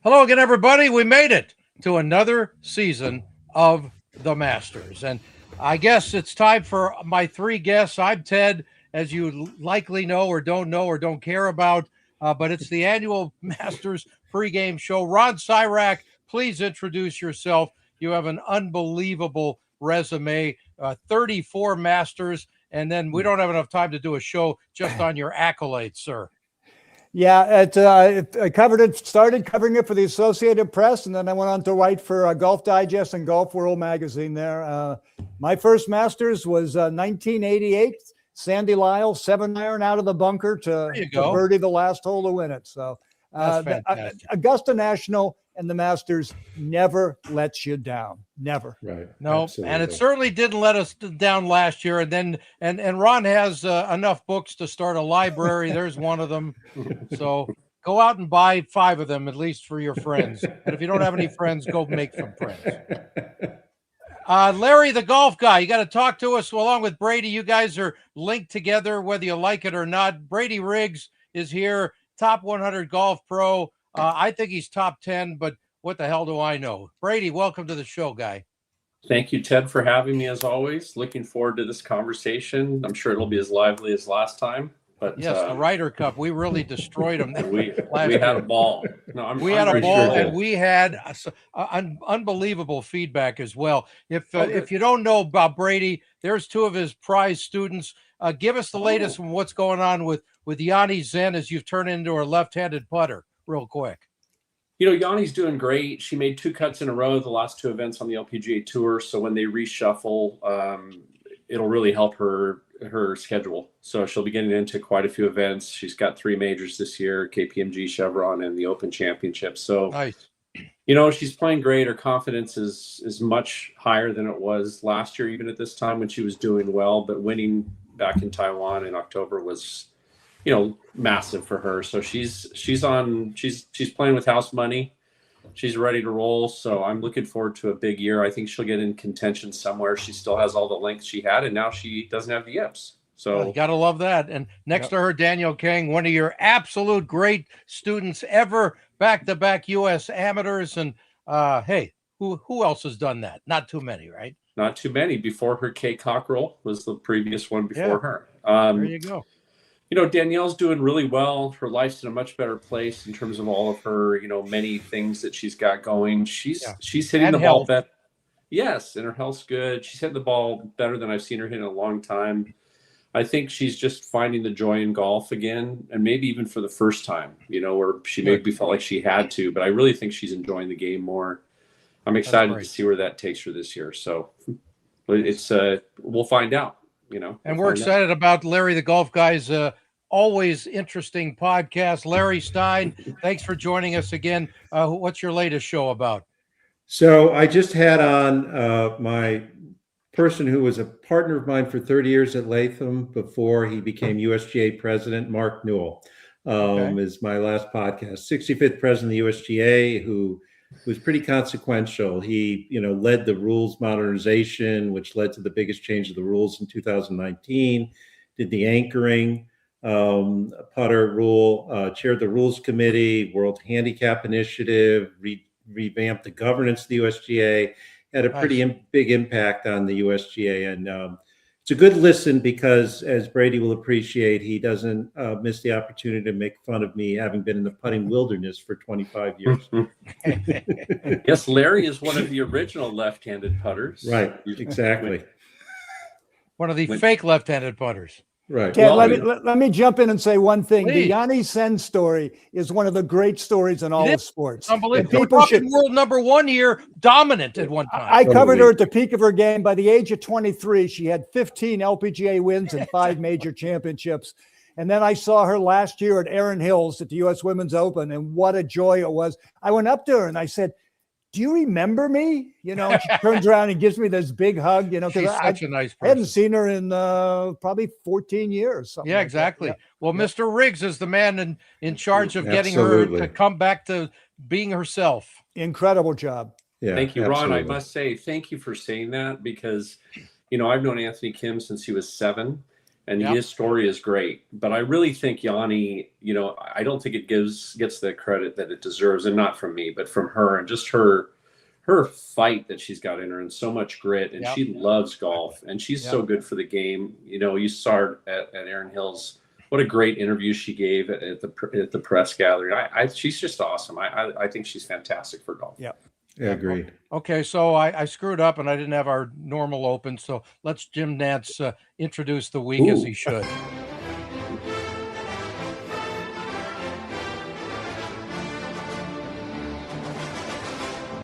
Hello again, everybody. We made it to another season of the Masters. And I guess it's time for my three guests. I'm Ted, as you likely know or don't care about, but it's the annual Masters pregame show. Ron Sirak, please introduce yourself. You have an unbelievable resume, 34 Masters, and then we don't have enough time to do a show just on your accolades, sir. Yeah, I started covering it for the Associated Press, and then I went on to write for Golf Digest and Golf World magazine there. My first Masters was 1988, Sandy Lyle, 7-iron out of the bunker to birdie the last hole to win it. So Augusta National and the Masters never lets you down. Never. Right. No, absolutely. And it certainly didn't let us down last year. And then, and Ron has enough books to start a library. There's one of them. So go out and buy 5 of them, at least for your friends. And if you don't have any friends, go make some friends. Larry, the golf guy, you got to talk to us along with Brady. You guys are linked together, whether you like it or not. Brady Riggs is here, top 100 golf pro. I think he's top 10, but what the hell do I know? Brady, welcome to the show, guy. Thank you, Ted, for having me as always. Looking forward to this conversation. I'm sure it'll be as lively as last time. But yes, the Ryder Cup, we really destroyed them. we had a ball. We had a ball, and we had unbelievable feedback as well. If you don't know about Brady, there's 2 of his prize students. Give us the latest on what's going on with Yanni Zen as you've turned into a left-handed putter real quick. You know, Yanni's doing great. She made 2 cuts in a row the last 2 events on the LPGA Tour. So when they reshuffle, it'll really help her schedule. So she'll be getting into quite a few events. She's got 3 majors this year, KPMG, Chevron, and the Open Championship. So, nice. You know, she's playing great. Her confidence is much higher than it was last year, even at this time when she was doing well. But winning back in Taiwan in October was, you know, massive for her. So she's playing with house money. She's ready to roll. So I'm looking forward to a big year. I think she'll get in contention somewhere. She still has all the length she had, and now she doesn't have the yips. So you gotta love that. And next to her, Daniel Kang, one of your absolute great students ever, back-to-back U.S. amateurs. And hey, who else has done that? Not too many, right? Not too many. Before her, Kate Cockrell was the previous one before her. There you go. You know, Danielle's doing really well. Her life's in a much better place in terms of all of her, you know, many things that she's got going. She's hitting the ball better. Yes, and her health's good. She's hitting the ball better than I've seen her hit in a long time. I think she's just finding the joy in golf again, and maybe even for the first time, you know, where she maybe felt like she had to, but I really think she's enjoying the game more. I'm excited to see where that takes her this year. So it's we'll find out. You know, and we're excited about Larry the Golf Guy's always interesting podcast. Larry Stein, thanks for joining us again. What's your latest show about? So I just had on my person who was a partner of mine for 30 years at Latham before he became USGA president, Mark Newell, is my last podcast. 65th president of the USGA, who was pretty consequential. He, you know, led the rules modernization, which led to the biggest change of the rules in 2019, did the anchoring putter rule, chaired the rules committee, World Handicap Initiative, revamped the governance of the USGA, had a pretty big impact on the USGA. And it's a good listen because, as Brady will appreciate, he doesn't miss the opportunity to make fun of me having been in the putting wilderness for 25 years. Yes, Larry is one of the original left-handed putters. Right, exactly. One of the fake left-handed putters. Right. Ted, let me jump in and say one thing. Please. The Yanni Sen story is one of the great stories in all of sports. Unbelievable. People world number 1 here, dominant at one time. I covered her at the peak of her game. By the age of 23, she had 15 LPGA wins and 5 major championships. And then I saw her last year at Erin Hills at the U.S. Women's Open, and what a joy it was. I went up to her and I said, "Do you remember me?" You know, and she turns around and gives me this big hug, you know, because such a nice person. I hadn't seen her in probably 14 years. Yeah, exactly. Like well, Mr. Riggs is the man in charge of getting her to come back to being herself. Incredible job. Yeah, thank you, Ron. I must say, thank you for saying that because, you know, I've known Anthony Kim since he was 7. and his story is great. But I really think Yanni, you know, I don't think it gets the credit that it deserves, and not from me, but from her, and just her fight that she's got in her, and so much grit, and she loves golf, and she's so good for the game. You know, you saw her at Erin Hills. What a great interview she gave at the press gathering. She's just awesome. I think she's fantastic for golf. Yeah. Yeah, agreed. Okay, so I screwed up and I didn't have our normal open. So let's Jim Nantz introduce the week as he should.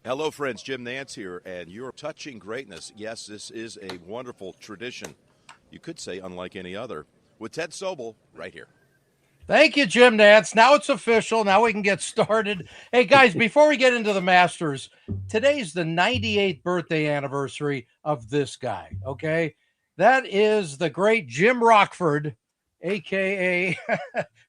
Hello, friends. Jim Nantz here, and you're touching greatness. Yes, this is a wonderful tradition. You could say unlike any other. With Ted Sobel right here. Thank you, Jim Nantz. Now it's official. Now we can get started. Hey, guys, before we get into the Masters, today's the 98th birthday anniversary of this guy, okay? That is the great Jim Rockford, a.k.a.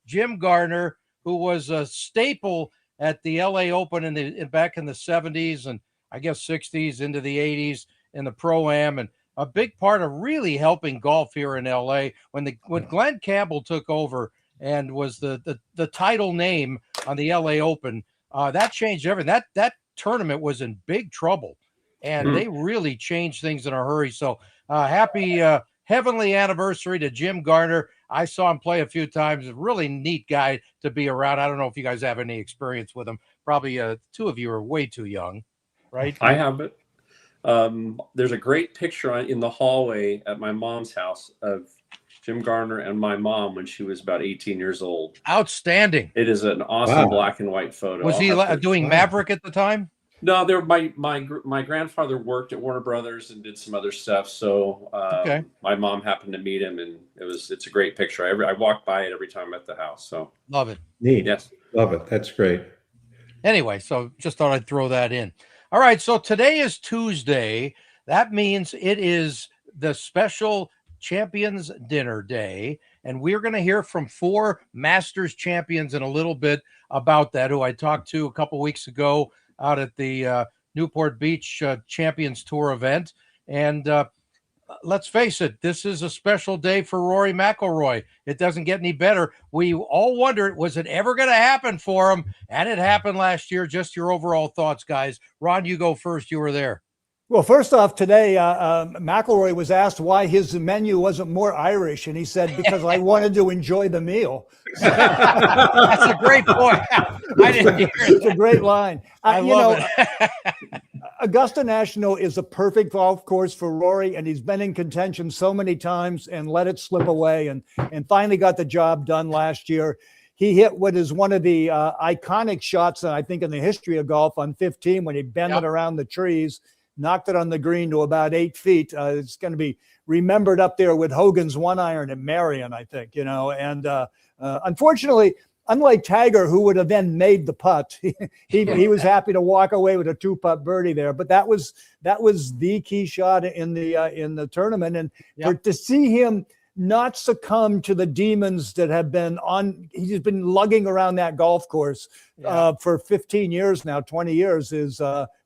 Jim Garner, who was a staple at the L.A. Open back in the 70s and I guess 60s into the 80s in the Pro-Am, and a big part of really helping golf here in L.A. When Glenn Campbell took over and was the title name on the LA Open, that changed everything. That tournament was in big trouble, and they really changed things in a hurry. So happy heavenly anniversary to Jim Garner. I saw him play a few times. A really neat guy to be around. I don't know if you guys have any experience with him. Probably two of you are way too young, right? I have it. There's a great picture in the hallway at my mom's house of Jim Garner and my mom when she was about 18 years old. Outstanding. It is an awesome black and white photo. Was he doing Maverick at the time? No, my grandfather worked at Warner Brothers and did some other stuff. So my mom happened to meet him, and it's a great picture. I walk by it every time I'm at the house. So love it. Neat. Yes. Love it. That's great. Anyway, so just thought I'd throw that in. All right, so today is Tuesday. That means it is the special Champions Dinner Day, and we're going to hear from 4 Masters champions in a little bit about that, who I talked to a couple weeks ago out at the Newport Beach Champions Tour event. And let's face it, this is a special day for Rory McIlroy. It doesn't get any better. We all wondered, was it ever going to happen for him? And it happened last year. Just your overall thoughts, guys. Ron, you go first. You were there. Well, first off, today, McIlroy was asked why his menu wasn't more Irish, and he said, because I wanted to enjoy the meal. That's a great point. I didn't hear it. It's a great line. I love it. Augusta National is a perfect golf course for Rory, and he's been in contention so many times and let it slip away, and finally got the job done last year. He hit what is one of the iconic shots, I think, in the history of golf on 15 when he bent it around the trees. Knocked it on the green to about 8 feet. It's going to be remembered up there with Hogan's 1-iron at Marion, I think, you know. And unfortunately, unlike Tiger, who would have then made the putt, he was happy to walk away with a 2-putt birdie there. But that was the key shot in the tournament, and to see him not succumb to the demons that have been on. He's been lugging around that golf course for 15 years now, 20 years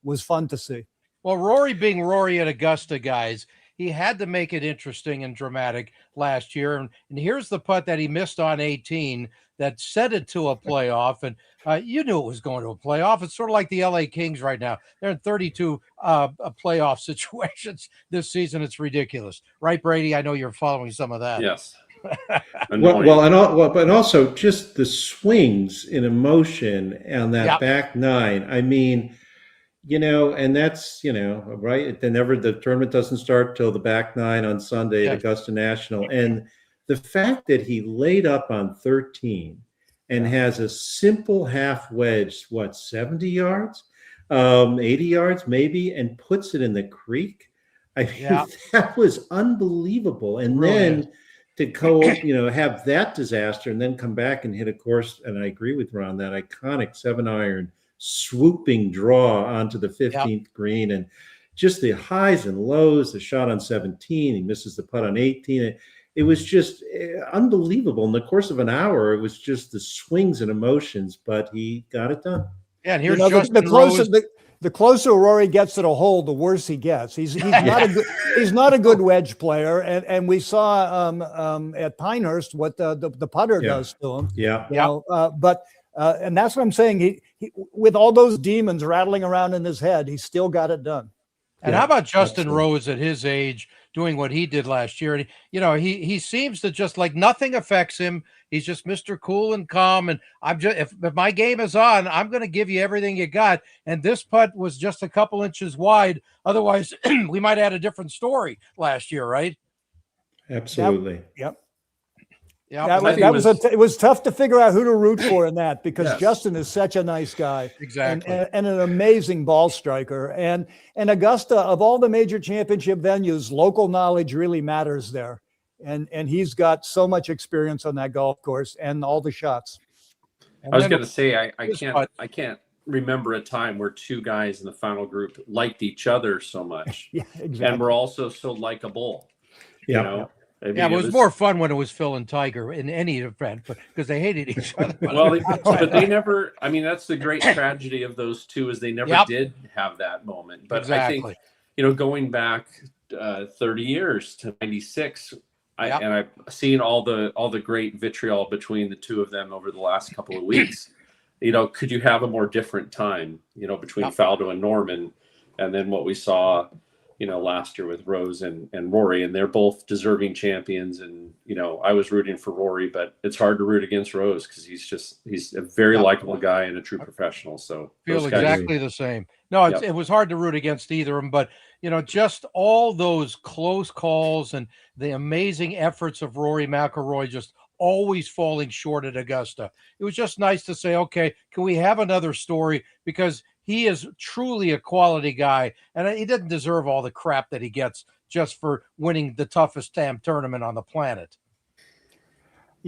was fun to see. Well, Rory being Rory at Augusta, guys, he had to make it interesting and dramatic last year. And here's the putt that he missed on 18 that set it to a playoff. And you knew it was going to a playoff. It's sort of like the LA Kings right now. They're in 32 playoff situations this season. It's ridiculous. Right, Brady? I know you're following some of that. Yes. But also just the swings in emotion on that back nine. I mean, you know, and that's, you know, right. The tournament doesn't start till the back nine on Sunday at Augusta National. And the fact that he laid up on 13 and has a simple half wedge, 70 yards, 80 yards maybe, and puts it in the creek. I mean, that was unbelievable. And then to go, you know, have that disaster and then come back and hit a course. And I agree with Ron, that iconic 7-iron swooping draw onto the 15th green, and just the highs and lows, the shot on 17, he misses the putt on 18. It was just unbelievable. In the course of an hour, it was just the swings and emotions, but he got it done. Yeah, and here's the closer Rory gets to the hole, the worse he gets. He's not a good wedge player, and we saw at Pinehurst what the putter does to him. Yeah, you know, and that's what I'm saying. He with all those demons rattling around in his head, he still got it done. And how about Justin Rose at his age doing what he did last year? And he seems to just like nothing affects him. He's just Mr. Cool and calm. And I'm just if my game is on, I'm going to give you everything you got. And this putt was just a couple inches wide. Otherwise, we might have had a different story last year, right? Absolutely. Yep. Yeah, it was tough to figure out who to root for in that because Justin is such a nice guy, exactly, and an amazing ball striker. And Augusta, of all the major championship venues, local knowledge really matters there. And he's got so much experience on that golf course and all the shots. I was going to say I can't remember a time where two guys in the final group liked each other so much, exactly. and were also so likable. Yeah. You know? I mean, it was more fun when it was Phil and Tiger in any event, because they hated each other. Well, but they never. I mean, that's the great tragedy of those two is they never did have that moment. But I think going back 30 years to '96, and I've seen all the great vitriol between the two of them over the last couple of weeks. Could you have a more different time? Between Faldo and Norman, and then what we saw. Last year with Rose and Rory, and they're both deserving champions. And, I was rooting for Rory, but it's hard to root against Rose because he's a very likable guy and a true professional. So feel exactly the same. No, it was hard to root against either of them, but just all those close calls and the amazing efforts of Rory McIlroy just always falling short at Augusta. It was just nice to say, okay, can we have another story? Because he is truly a quality guy, and he doesn't deserve all the crap that he gets just for winning the toughest damn tournament on the planet.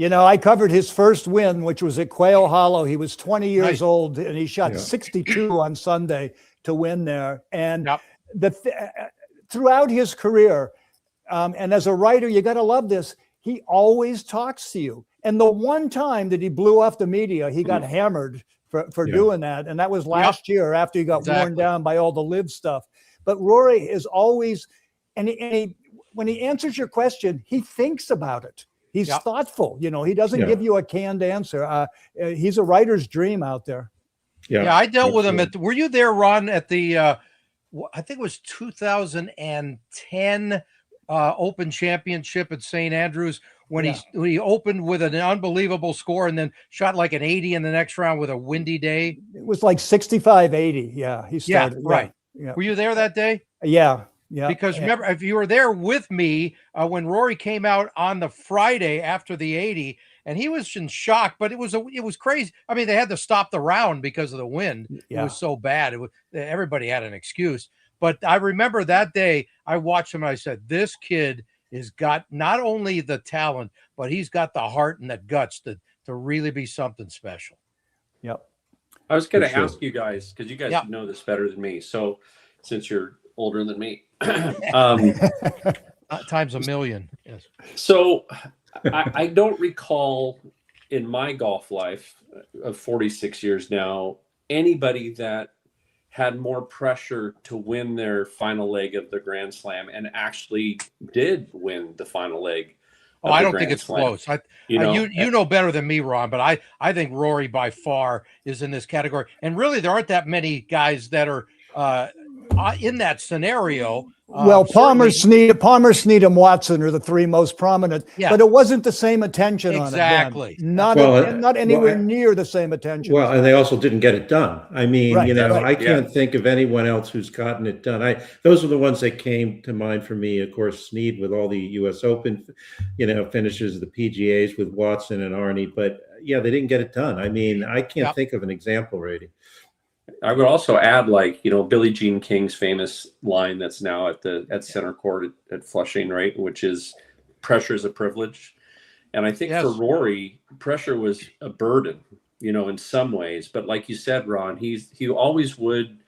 I covered his first win, which was at Quail Hollow. He was 20 years old, and he shot 62 on Sunday to win there. And throughout his career, and as a writer, you got to love this, he always talks to you. And the one time that he blew off the media, he got hammered for doing that. And that was last year after he got worn down by all the live stuff. But Rory is always, and when he answers your question, he thinks about it. He's thoughtful. He doesn't give you a canned answer. He's a writer's dream out there. Yeah, I dealt with him were you there, Ron, at the, I think it was 2010 Open Championship at St. Andrews, when he opened with an unbelievable score and then shot like an 80 in the next round with a windy day. It was like 65-80. Yeah, he started. Yeah, right. Yeah. Were you there that day? Yeah. Because remember, if you were there with me when Rory came out on the Friday after the 80, and he was in shock, but it was crazy. I mean, they had to stop the round because of the wind. It was so bad. Everybody had an excuse. But I remember that day I watched him and I said, this kid has got not only the talent, but he's got the heart and the guts to really be something special. Yep. I was going to ask you guys, because you guys know this better than me. So since you're older than me, times a million. Yes. So I don't recall in my golf life of 46 years now, anybody that had more pressure to win their final leg of the Grand Slam and actually did win the final leg. I don't think it's close. You know better than me, Ron, but I think Rory by far is in this category. And really, there aren't that many guys that are in that scenario. Well, Palmer, Snead, and Watson are the three most prominent, but it wasn't the same attention on it. Exactly. Not anywhere near the same attention. Well, and they also didn't get it done. I mean, I can't think of anyone else who's gotten it done. Those are the ones that came to mind for me. Of course, Snead with all the U.S. Open, finishes, the PGAs with Watson and Arnie, but they didn't get it done. I mean, I can't think of an example, Brady. I would also add, Billie Jean King's famous line that's now at center court at Flushing, right? Which is pressure is a privilege. And I think for Rory, pressure was a burden, in some ways. But like you said, Ron, he always would,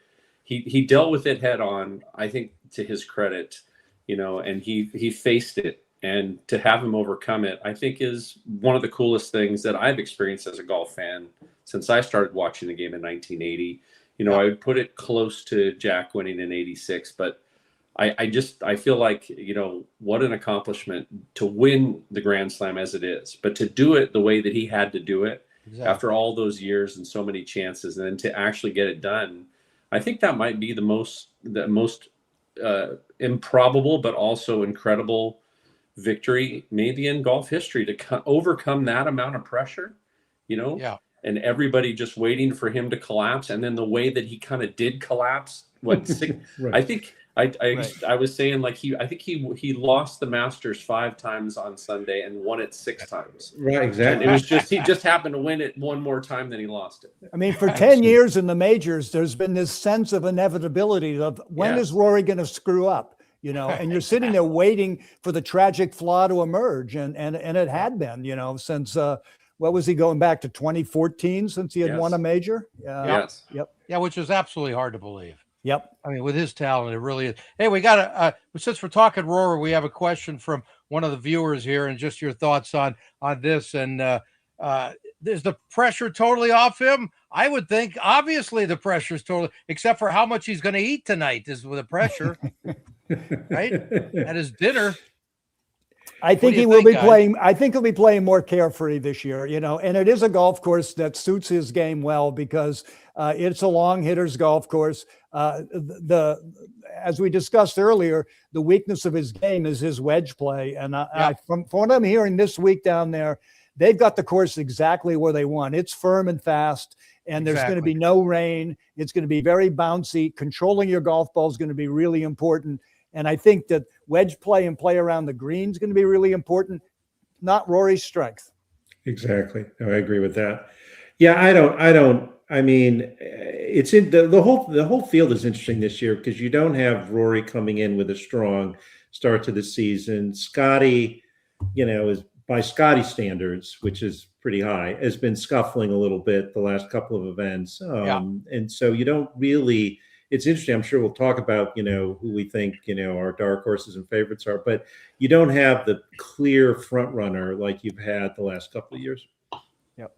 he dealt with it head on, I think to his credit, and he faced it. And to have him overcome it, I think is one of the coolest things that I've experienced as a golf fan since I started watching the game in 1980. I would put it close to Jack winning in 86, but I feel like, what an accomplishment to win the Grand Slam as it is, but to do it the way that he had to do it after all those years and so many chances, and then to actually get it done. I think that might be the most improbable, but also incredible victory maybe in golf history, to overcome that amount of pressure, and everybody just waiting for him to collapse. And then the way that he kind of did collapse, right. I think I was saying, like, I think he lost the Masters 5 times on Sunday and won it 6 times. Right, exactly. And it was just, he just happened to win it one more time than he lost it. I mean, for 10 years in the majors, there's been this sense of inevitability of when is Rory going to screw up? And you're sitting there waiting for the tragic flaw to emerge. And it had been, since, what was he going back to 2014 since he had won a major? Yes. Yep. Yeah, which is absolutely hard to believe. Yep. I mean, with his talent, it really is. Hey, we got since we're talking Rory, we have a question from one of the viewers here, and just your thoughts on this. And is the pressure totally off him? I would think, obviously, the pressure's totally, except for how much he's going to eat tonight is with the pressure, right? At his dinner. I think he will be playing. I think he'll be playing more carefree this year, and it is a golf course that suits his game well because it's a long hitters golf course. As we discussed earlier, the weakness of his game is his wedge play. And from what I'm hearing this week down there, they've got the course exactly where they want. It's firm and fast, and there's going to be no rain. It's going to be very bouncy. Controlling your golf ball is going to be really important. And I think that wedge play and play around the green is going to be really important, not Rory's strength. Exactly. No, I agree with that. Yeah, I mean, it's in the whole field is interesting this year because you don't have Rory coming in with a strong start to the season. Scotty, is by Scotty standards, which is pretty high, has been scuffling a little bit the last couple of events. And so you don't really. It's interesting. I'm sure we'll talk about, who we think, our dark horses and favorites are, but you don't have the clear front runner like you've had the last couple of years. Yep.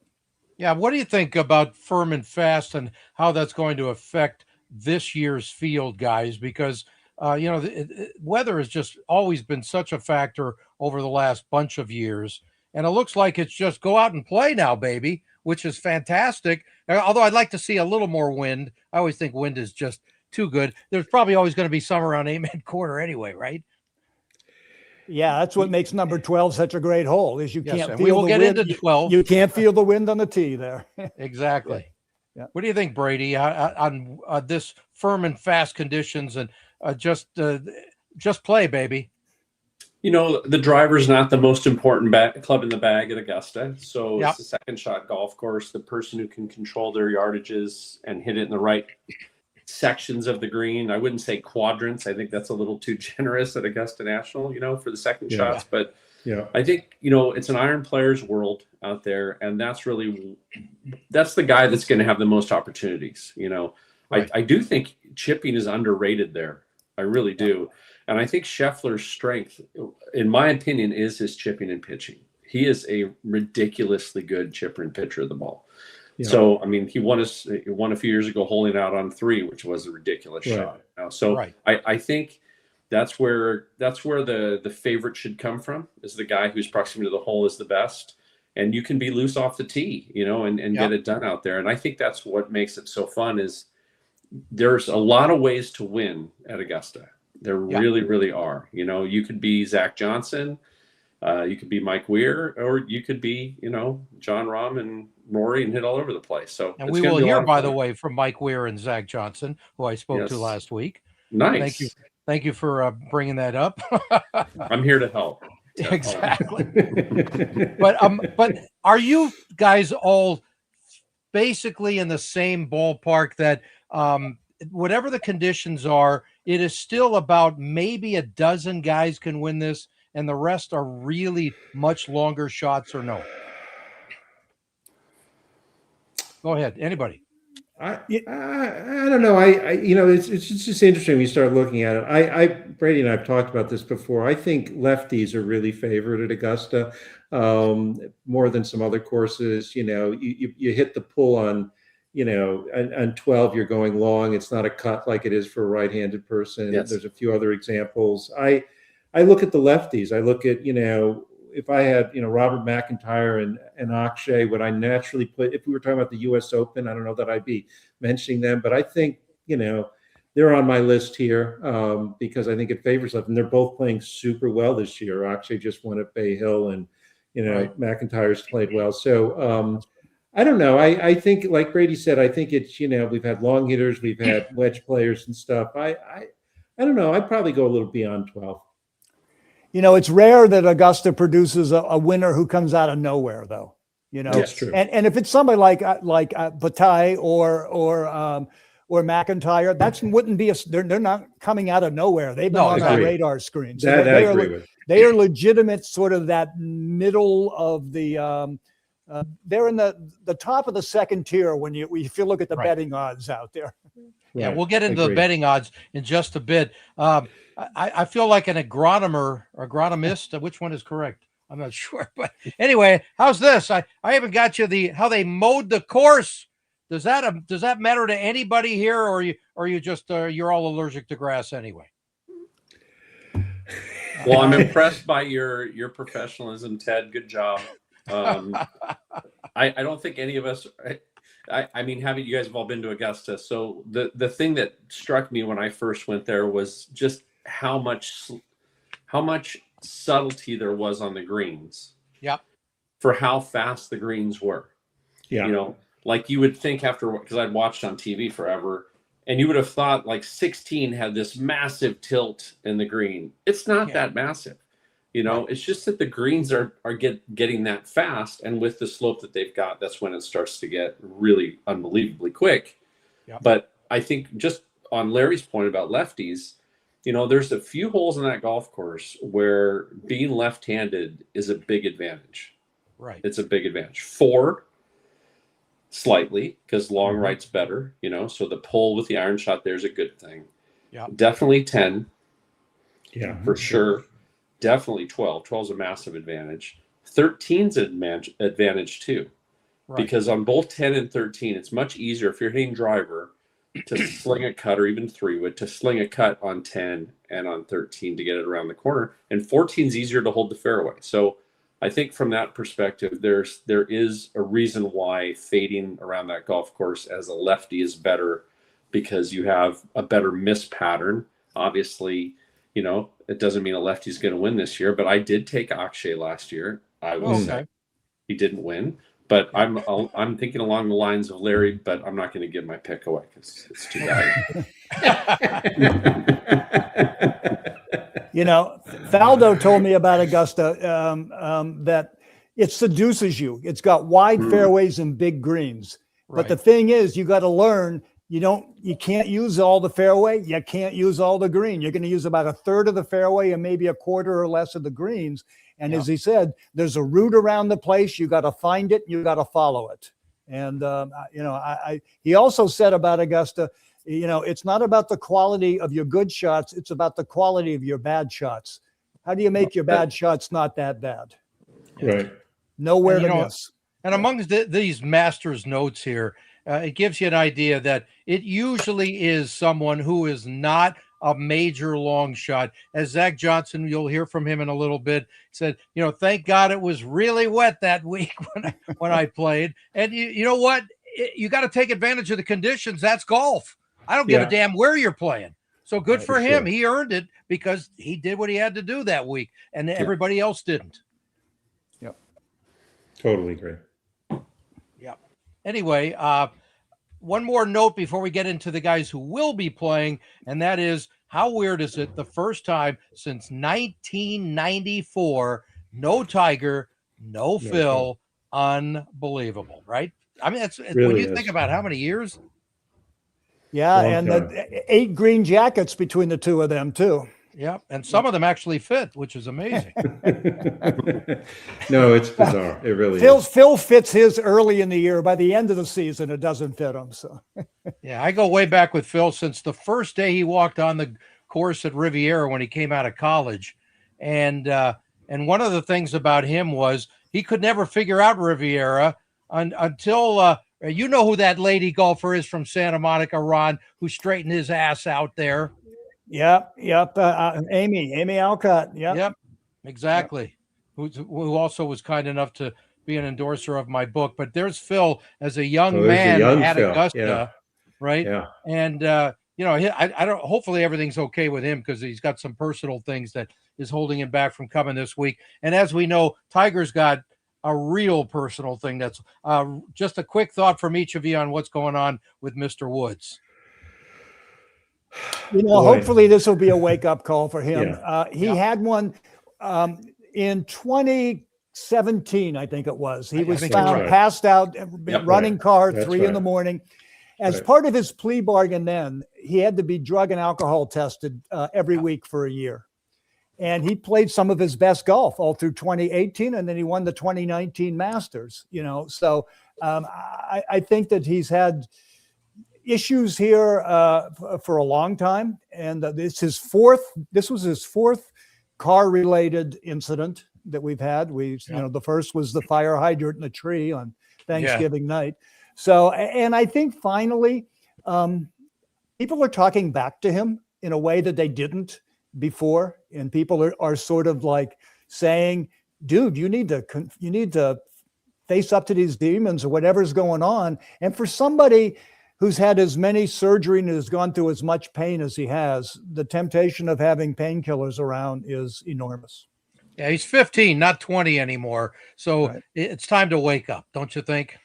Yeah. What do you think about firm and fast and how that's going to affect this year's field, guys? Because, weather has just always been such a factor over the last bunch of years. And it looks like it's just go out and play now, baby, which is fantastic. Although I'd like to see a little more wind. I always think wind is just too good. There's probably always going to be some around Amen Corner anyway, right? Yeah, that's what makes number 12 such a great hole is you can't feel we will the get wind. into 12. You can't feel the wind on the tee there. Exactly. Yeah. What do you think, Brady, on this firm and fast conditions and just play, baby? The driver's not the most important club in the bag at Augusta. So it's the second shot golf course. The person who can control their yardages and hit it in the right sections of the green. I wouldn't say quadrants. I think that's a little too generous at Augusta National, for the second shots. But I think, it's an iron player's world out there. And that's the guy that's going to have the most opportunities. Right. I do think chipping is underrated there. I really do. And I think Scheffler's strength, in my opinion, is his chipping and pitching. He is a ridiculously good chipper and pitcher of the ball. Yeah. So, I mean, he won a few years ago holding out on 3, which was a ridiculous shot. So I think that's where the favorite should come from, is the guy whose proximity to the hole is the best. And you can be loose off the tee, and get it done out there. And I think that's what makes it so fun is there's a lot of ways to win at Augusta. There really, really are. You could be Zach Johnson, you could be Mike Weir, or you could be, John Rahm and Rory and hit all over the place. So, and we will hear, by the way, from Mike Weir and Zach Johnson, who I spoke to last week. Nice. Thank you for bringing that up. I'm here to help. Exactly. But are you guys all basically in the same ballpark that whatever the conditions are, it is still about maybe a dozen guys can win this, and the rest are really much longer shots, or no? Go ahead, anybody. I don't know. It's just interesting when you start looking at it. Brady and I have talked about this before. I think lefties are really favored at Augusta more than some other courses. You hit the pull on on 12 you're going long. It's not a cut like it is for a right-handed person. Yes. There's a few other examples. I look at the lefties. I look at, if I had, Robert McIntyre and Akshay, would I naturally put, if we were talking about the US Open, I don't know that I'd be mentioning them, but I think, they're on my list here because I think it favors them. And they're both playing super well this year. Akshay just won at Bay Hill, and, Right. McIntyre's played well. So I don't know. I think, like Brady said, I think it's, we've had long hitters, we've had wedge players and stuff. I don't know. I'd probably go a little beyond 12. It's rare that Augusta produces a winner who comes out of nowhere, though. That's true. And if it's somebody like Bataille or McIntyre, that wouldn't be they're not coming out of nowhere. They've been on our radar screen. So that I agree with. They are legitimate, sort of that middle of the. They're in the top of the second tier if you look at the betting odds out there. Yeah, we'll get into the betting odds in just a bit. I feel like an agronomist. Which one is correct? I'm not sure. But anyway, how's this? I haven't got you how they mowed the course. Does that matter to anybody here, or you just you're all allergic to grass anyway? Well, I'm impressed by your professionalism, Ted. Good job. I don't think any of us. I mean, you guys have all been to Augusta, so the thing that struck me when I first went there was just how much subtlety there was on the greens. Yep. For how fast the greens were. Yeah. Like you would think because I'd watched on TV forever, and you would have thought like 16 had this massive tilt in the green. It's not that massive. It's just that the greens are getting that fast, and with the slope that they've got, that's when it starts to get really unbelievably quick. Yep. But I think just on Larry's point about lefties, there's a few holes in that golf course where being left-handed is a big advantage. Right. It's a big advantage. 4, slightly, because long right's better, so the pull with the iron shot there is a good thing. Yeah. Definitely 10. Yeah. For sure. Definitely 12. 12 is a massive advantage. 13's an advantage too. Right. Because on both 10 and 13, it's much easier if you're hitting driver to sling a cut, or even 3-wood, to sling a cut on 10 and on 13 to get it around the corner. And 14 is easier to hold the fairway. So I think from that perspective, there is a reason why fading around that golf course as a lefty is better, because you have a better miss pattern. Obviously, it doesn't mean a lefty's going to win this year, but I did take Akshay last year. I will say he didn't win, but I'm thinking along the lines of Larry, but I'm not going to give my pick away because it's too bad. Faldo told me about Augusta that it seduces you. It's got wide fairways and big greens. Right. But the thing is, you got to learn. You can't use all the fairway. You can't use all the green. You're going to use about a third of the fairway and maybe a quarter or less of the greens. And as he said, there's a route around the place. You got to find it. You got to follow it. And, he also said about Augusta, it's not about the quality of your good shots. It's about the quality of your bad shots. How do you make your bad shots not that bad? Right. Nowhere to miss. And amongst these Masters notes here, it gives you an idea that it usually is someone who is not a major long shot. As Zach Johnson, you'll hear from him in a little bit, said, thank God it was really wet that week when I played. And you know what? You got to take advantage of the conditions. That's golf. I don't give a damn where you're playing. So good for him. Sure. He earned it because he did what he had to do that week, and everybody else didn't. Yep. Totally agree. Anyway, one more note before we get into the guys who will be playing, and that is, how weird is it? The first time since 1994, no Tiger, no Phil. Unbelievable, right? I mean, that's really when you think about how many years. Yeah, and the 8 green jackets between the two of them too. Yeah, and some of them actually fit, which is amazing. No, it's bizarre. It really is. Phil fits his early in the year. By the end of the season, it doesn't fit him. So, yeah, I go way back with Phil since the first day he walked on the course at Riviera when he came out of college, and one of the things about him was he could never figure out Riviera until You know who that lady golfer is from Santa Monica, Ron, who straightened his ass out there. Yep. Amy Alcott. Yep, exactly. Who also was kind enough to be an endorser of my book. But there's Phil as a young man at Phil. Augusta, right? Yeah. And I don't. Hopefully everything's okay with him because he's got some personal things that is holding him back from coming this week. And as we know, Tiger's got a real personal thing. That's just a quick thought from each of you on what's going on with Mr. Woods. Hopefully this will be a wake-up call for him. Yeah. He had one in 2017, I think it was. He was found passed out, running car, 3 in the morning. As part of his plea bargain then, he had to be drug and alcohol tested every week for a year. And he played some of his best golf all through 2018, and then he won the 2019 Masters. So I think that he's had issues here for a long time, and this was his fourth car-related incident that we've had. The first was the fire hydrant in a tree on Thanksgiving night. So, and I think finally, people are talking back to him in a way that they didn't before, and people are sort of like saying, dude, you need to face up to these demons or whatever's going on. And for somebody who's had as many surgery and has gone through as much pain as he has, the temptation of having painkillers around is enormous. Yeah, he's 15, not 20 anymore. So it's time to wake up, don't you think?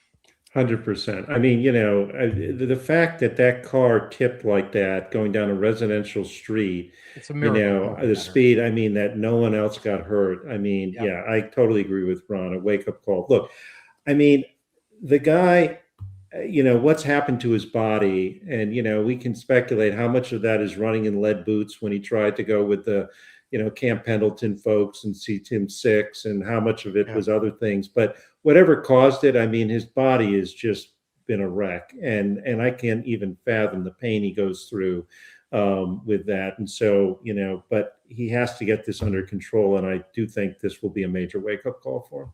100%. I mean, the fact that car tipped like that going down a residential street, it's a miracle. The speed, that no one else got hurt. I totally agree with Ron, a wake-up call. Look, the guy, what's happened to his body, and, we can speculate how much of that is running in lead boots when he tried to go with the, Camp Pendleton folks and see Tim Six, and how much of it was other things. But whatever caused it, his body has just been a wreck, and I can't even fathom the pain he goes through with that. And so, but he has to get this under control, and I do think this will be a major wake-up call for him.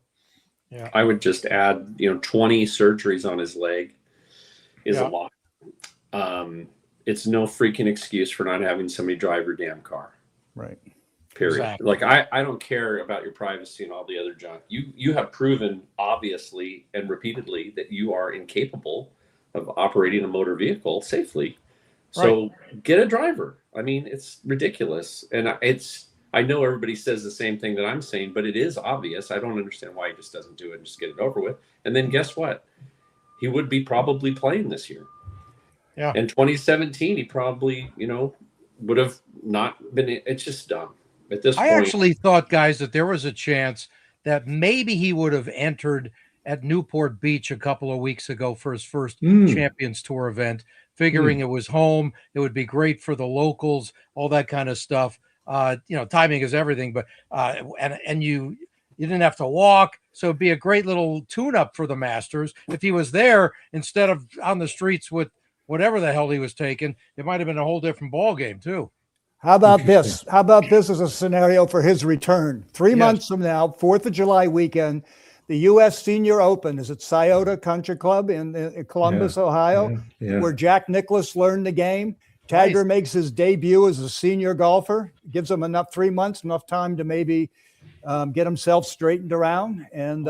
Yeah, I would just add, 20 surgeries on his leg is a lot. It's no freaking excuse for not having somebody drive your damn car. Right. Period. Exactly. Like, I don't care about your privacy and all the other junk. You have proven obviously and repeatedly that you are incapable of operating a motor vehicle safely. So get a driver. It's ridiculous. And I know everybody says the same thing that I'm saying, but it is obvious. I don't understand why he just doesn't do it and just get it over with. And then guess what? He would be probably playing this year. Yeah. In 2017, he probably, would have not been. It's just dumb. At this point, I actually thought, guys, that there was a chance that maybe he would have entered at Newport Beach a couple of weeks ago for his first Champions Tour event, figuring it was home. It would be great for the locals, all that kind of stuff. Timing is everything, but and you didn't have to walk, so it'd be a great little tune-up for the Masters. If he was there instead of on the streets with whatever the hell he was taking, it might have been a whole different ball game too. How about this? How about this as a scenario for his return? 3 months from now, 4th of July weekend, the U.S. Senior Open is at Scioto Country Club in Columbus, Ohio, where Jack Nicklaus learned the game. Tiger makes his debut as a senior golfer. Gives him 3 months, enough time to maybe get himself straightened around. And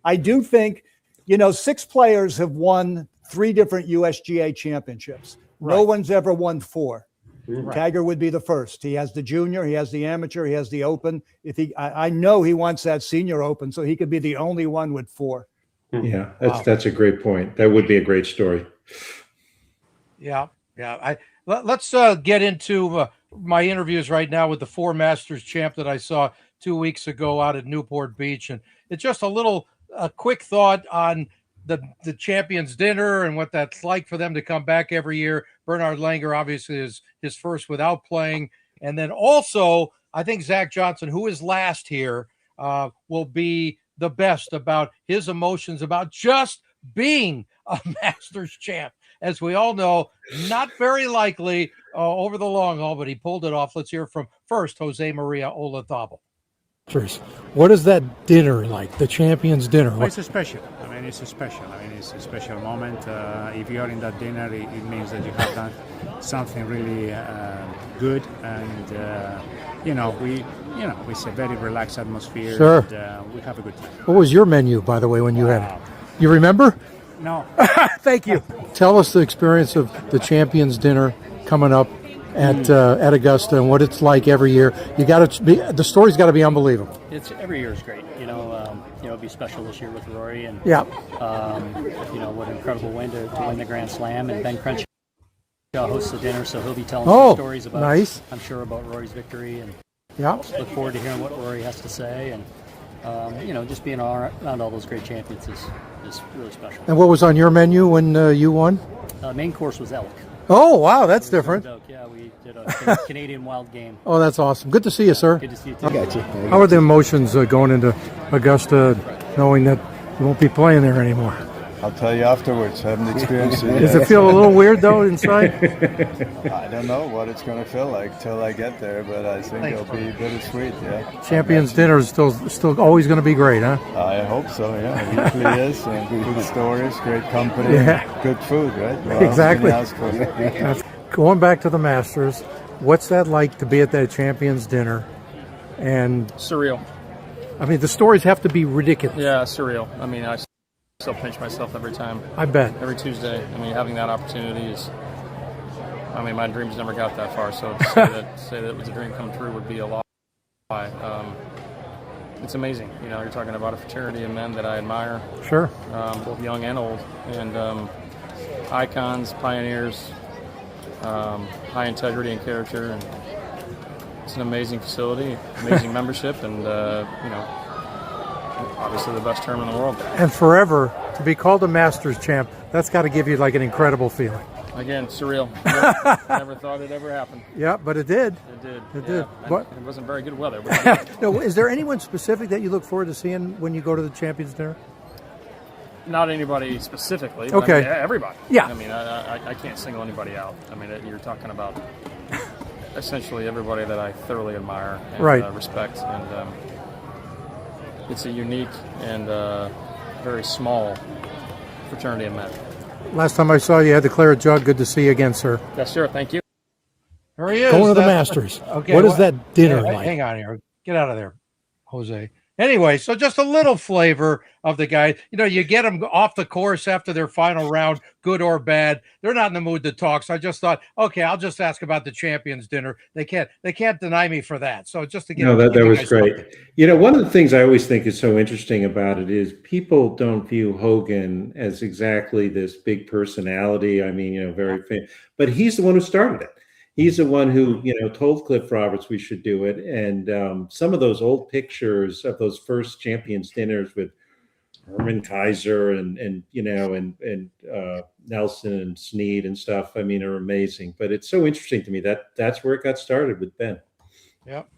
I do think, 6 players have won 3 different USGA championships. No one's ever won 4. Tiger would be the first. He has the junior, he has the amateur, he has the open. I know he wants that senior open, so he could be the only one with 4. Yeah, that's a great point. That would be a great story. Yeah. Let's get into my interviews right now with the 4 Masters champ that I saw 2 weeks ago out at Newport Beach, and it's just a quick thought on the champions dinner and what that's like for them to come back every year. Bernhard Langer obviously is his first without playing. And then also, I think Zach Johnson, who is last here, will be the best about his emotions about just being a Masters champ. As we all know, not very likely over the long haul, but he pulled it off. Let's hear from first Jose Maria Olazabal. What is that dinner like, the champions dinner? Well, it's special. it's special. I mean, it's a special moment. If you are in that dinner, it means that you have done something really good, and it's a very relaxed atmosphere. Sure. And, we have a good time. What was your menu, by the way, when you had it? You remember? No. Thank you. Tell us the experience of the Champions Dinner coming up at Augusta and what it's like every year. The story's got to be unbelievable. It's every year is great. It'll be special this year with Rory, and what an incredible win to win the Grand Slam. And Ben Crenshaw hosts the dinner, so he'll be telling some stories about. Nice. I'm sure about Rory's victory, and look forward to hearing what Rory has to say. And just being around all those great champions is really special. And what was on your menu when you won? Main course was elk. Oh, wow, that's different. Yeah, we did a Canadian wild game. Oh, that's awesome. Good to see you, sir. Good to see you too. How are the emotions going into Augusta, knowing that you won't be playing there anymore? I'll tell you afterwards. I haven't experienced it yet. Does it feel a little weird, though, inside? I don't know what it's going to feel like till I get there, but I think it'll be bittersweet, yeah. Champions Dinner is still always going to be great, huh? I hope so, yeah. It usually is. And good stories, great company, good food, right? Well, exactly. Going back to the Masters, what's that like to be at that Champions Dinner? And surreal. I mean, the stories have to be ridiculous. Yeah, surreal. I mean, I still pinch myself every time. I bet. Every Tuesday. I mean, having that opportunity is, my dreams never got that far, so to say that it was a dream come true would be a lie. It's amazing. You're talking about a fraternity of men that I admire. Sure. Both young and old. And icons, pioneers, high integrity and character. And it's an amazing facility, amazing membership, and, obviously the best term in the world. And forever, to be called a Masters champ, that's got to give you like an incredible feeling. Again, surreal. Never thought it ever happened. Yeah, but it did. It did. But it wasn't very good weather. No, is there anyone specific that you look forward to seeing when you go to the Champions Dinner? Not anybody specifically. Okay. Everybody. Yeah. I can't single anybody out. You're talking about essentially everybody that I thoroughly admire and respect. And it's a unique and very small fraternity of men. Last time I saw you had the claret jug. Good to see you again, sir. Yes, sir. Thank you. There he is. Going to the Masters. Okay. What is that dinner like? Hang on here. Get out of there, Jose. Anyway, so just a little flavor of the guy. You get them off the course after their final round, good or bad. They're not in the mood to talk. So I just thought, okay, I'll just ask about the Champions Dinner. They can't deny me for that. So just to get that was great. One of the things I always think is so interesting about it is people don't view Hogan as exactly this big personality. Very famous, but he's the one who started it. He's the one who, told Cliff Roberts we should do it. And some of those old pictures of those first Champions Dinners with Herman Kaiser and Nelson and Snead and stuff, are amazing. But it's so interesting to me that's where it got started with Ben. Yep.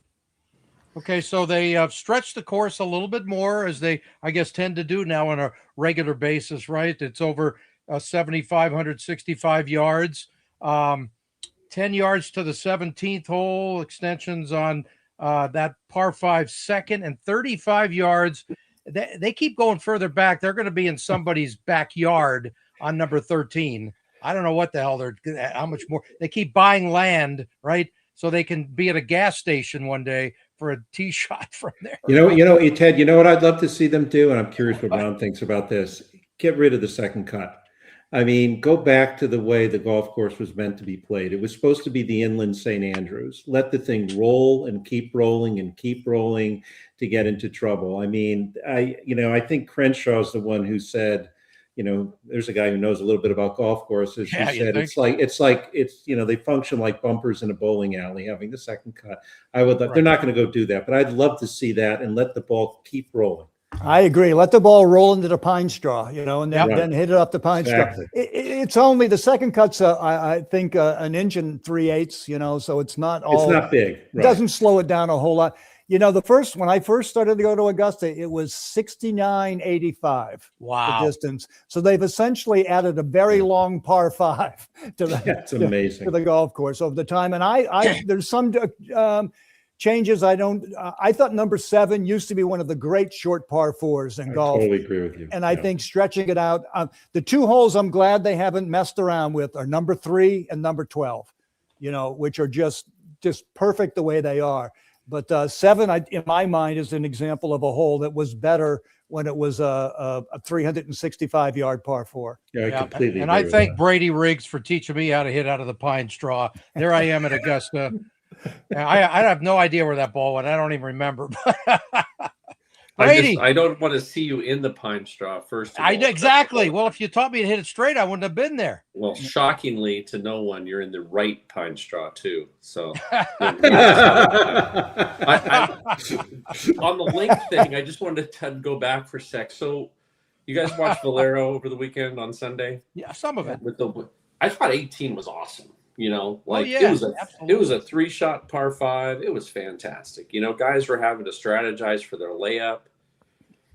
Okay, so they stretched the course a little bit more, as they, I guess, tend to do now on a regular basis, right? It's over 7,565 yards. 10 yards to the 17th hole, extensions on that par 5 second, and 35 yards. They keep going further back. They're going to be in somebody's backyard on number 13. I don't know what the hell how much more. They keep buying land, right? So they can be at a gas station one day for a tee shot from there. Ted, what I'd love to see them do, and I'm curious what Ron thinks about this, get rid of the second cut. Go back to the way the golf course was meant to be played. It was supposed to be the inland St. Andrews. Let the thing roll and keep rolling to get into trouble. I think Crenshaw is the one who said, there's a guy who knows a little bit about golf courses. He said they function like bumpers in a bowling alley, having the second cut. They're not going to go do that, but I'd love to see that and let the ball keep rolling. I agree. Let the ball roll into the pine straw, and then hit it up the pine straw. It's only the second cut's, I think, an inch and 3/8, so it's not all. It's not big. It doesn't slow it down a whole lot. When I first started to go to Augusta, it was 69.85. Wow. The distance. So they've essentially added a very long par 5 to the, amazing. to the golf course over the time. And I there's some changes. I thought number 7 used to be one of the great short par 4s in golf. I totally agree with you. And I think stretching it out, the 2 holes I'm glad they haven't messed around with are number 3 and number 12, which are just perfect the way they are. But 7, in my mind, is an example of a hole that was better when it was a 365-yard par 4. Yeah, I completely and agree I with thank that. Brady Riggs for teaching me how to hit out of the pine straw. There I am at Augusta. I have no idea where that ball went. I don't even remember. Brady, I don't want to see you in the pine straw first. Exactly. Well, if you taught me to hit it straight, I wouldn't have been there. Well, shockingly to no one, you're in the right pine straw too. So on the length thing, I just wanted to go back for a sec. So you guys watched Valero over the weekend on Sunday? Yeah, some of it. I thought 18 was awesome. It was a 3-shot par 5. It was fantastic. Guys were having to strategize for their layup.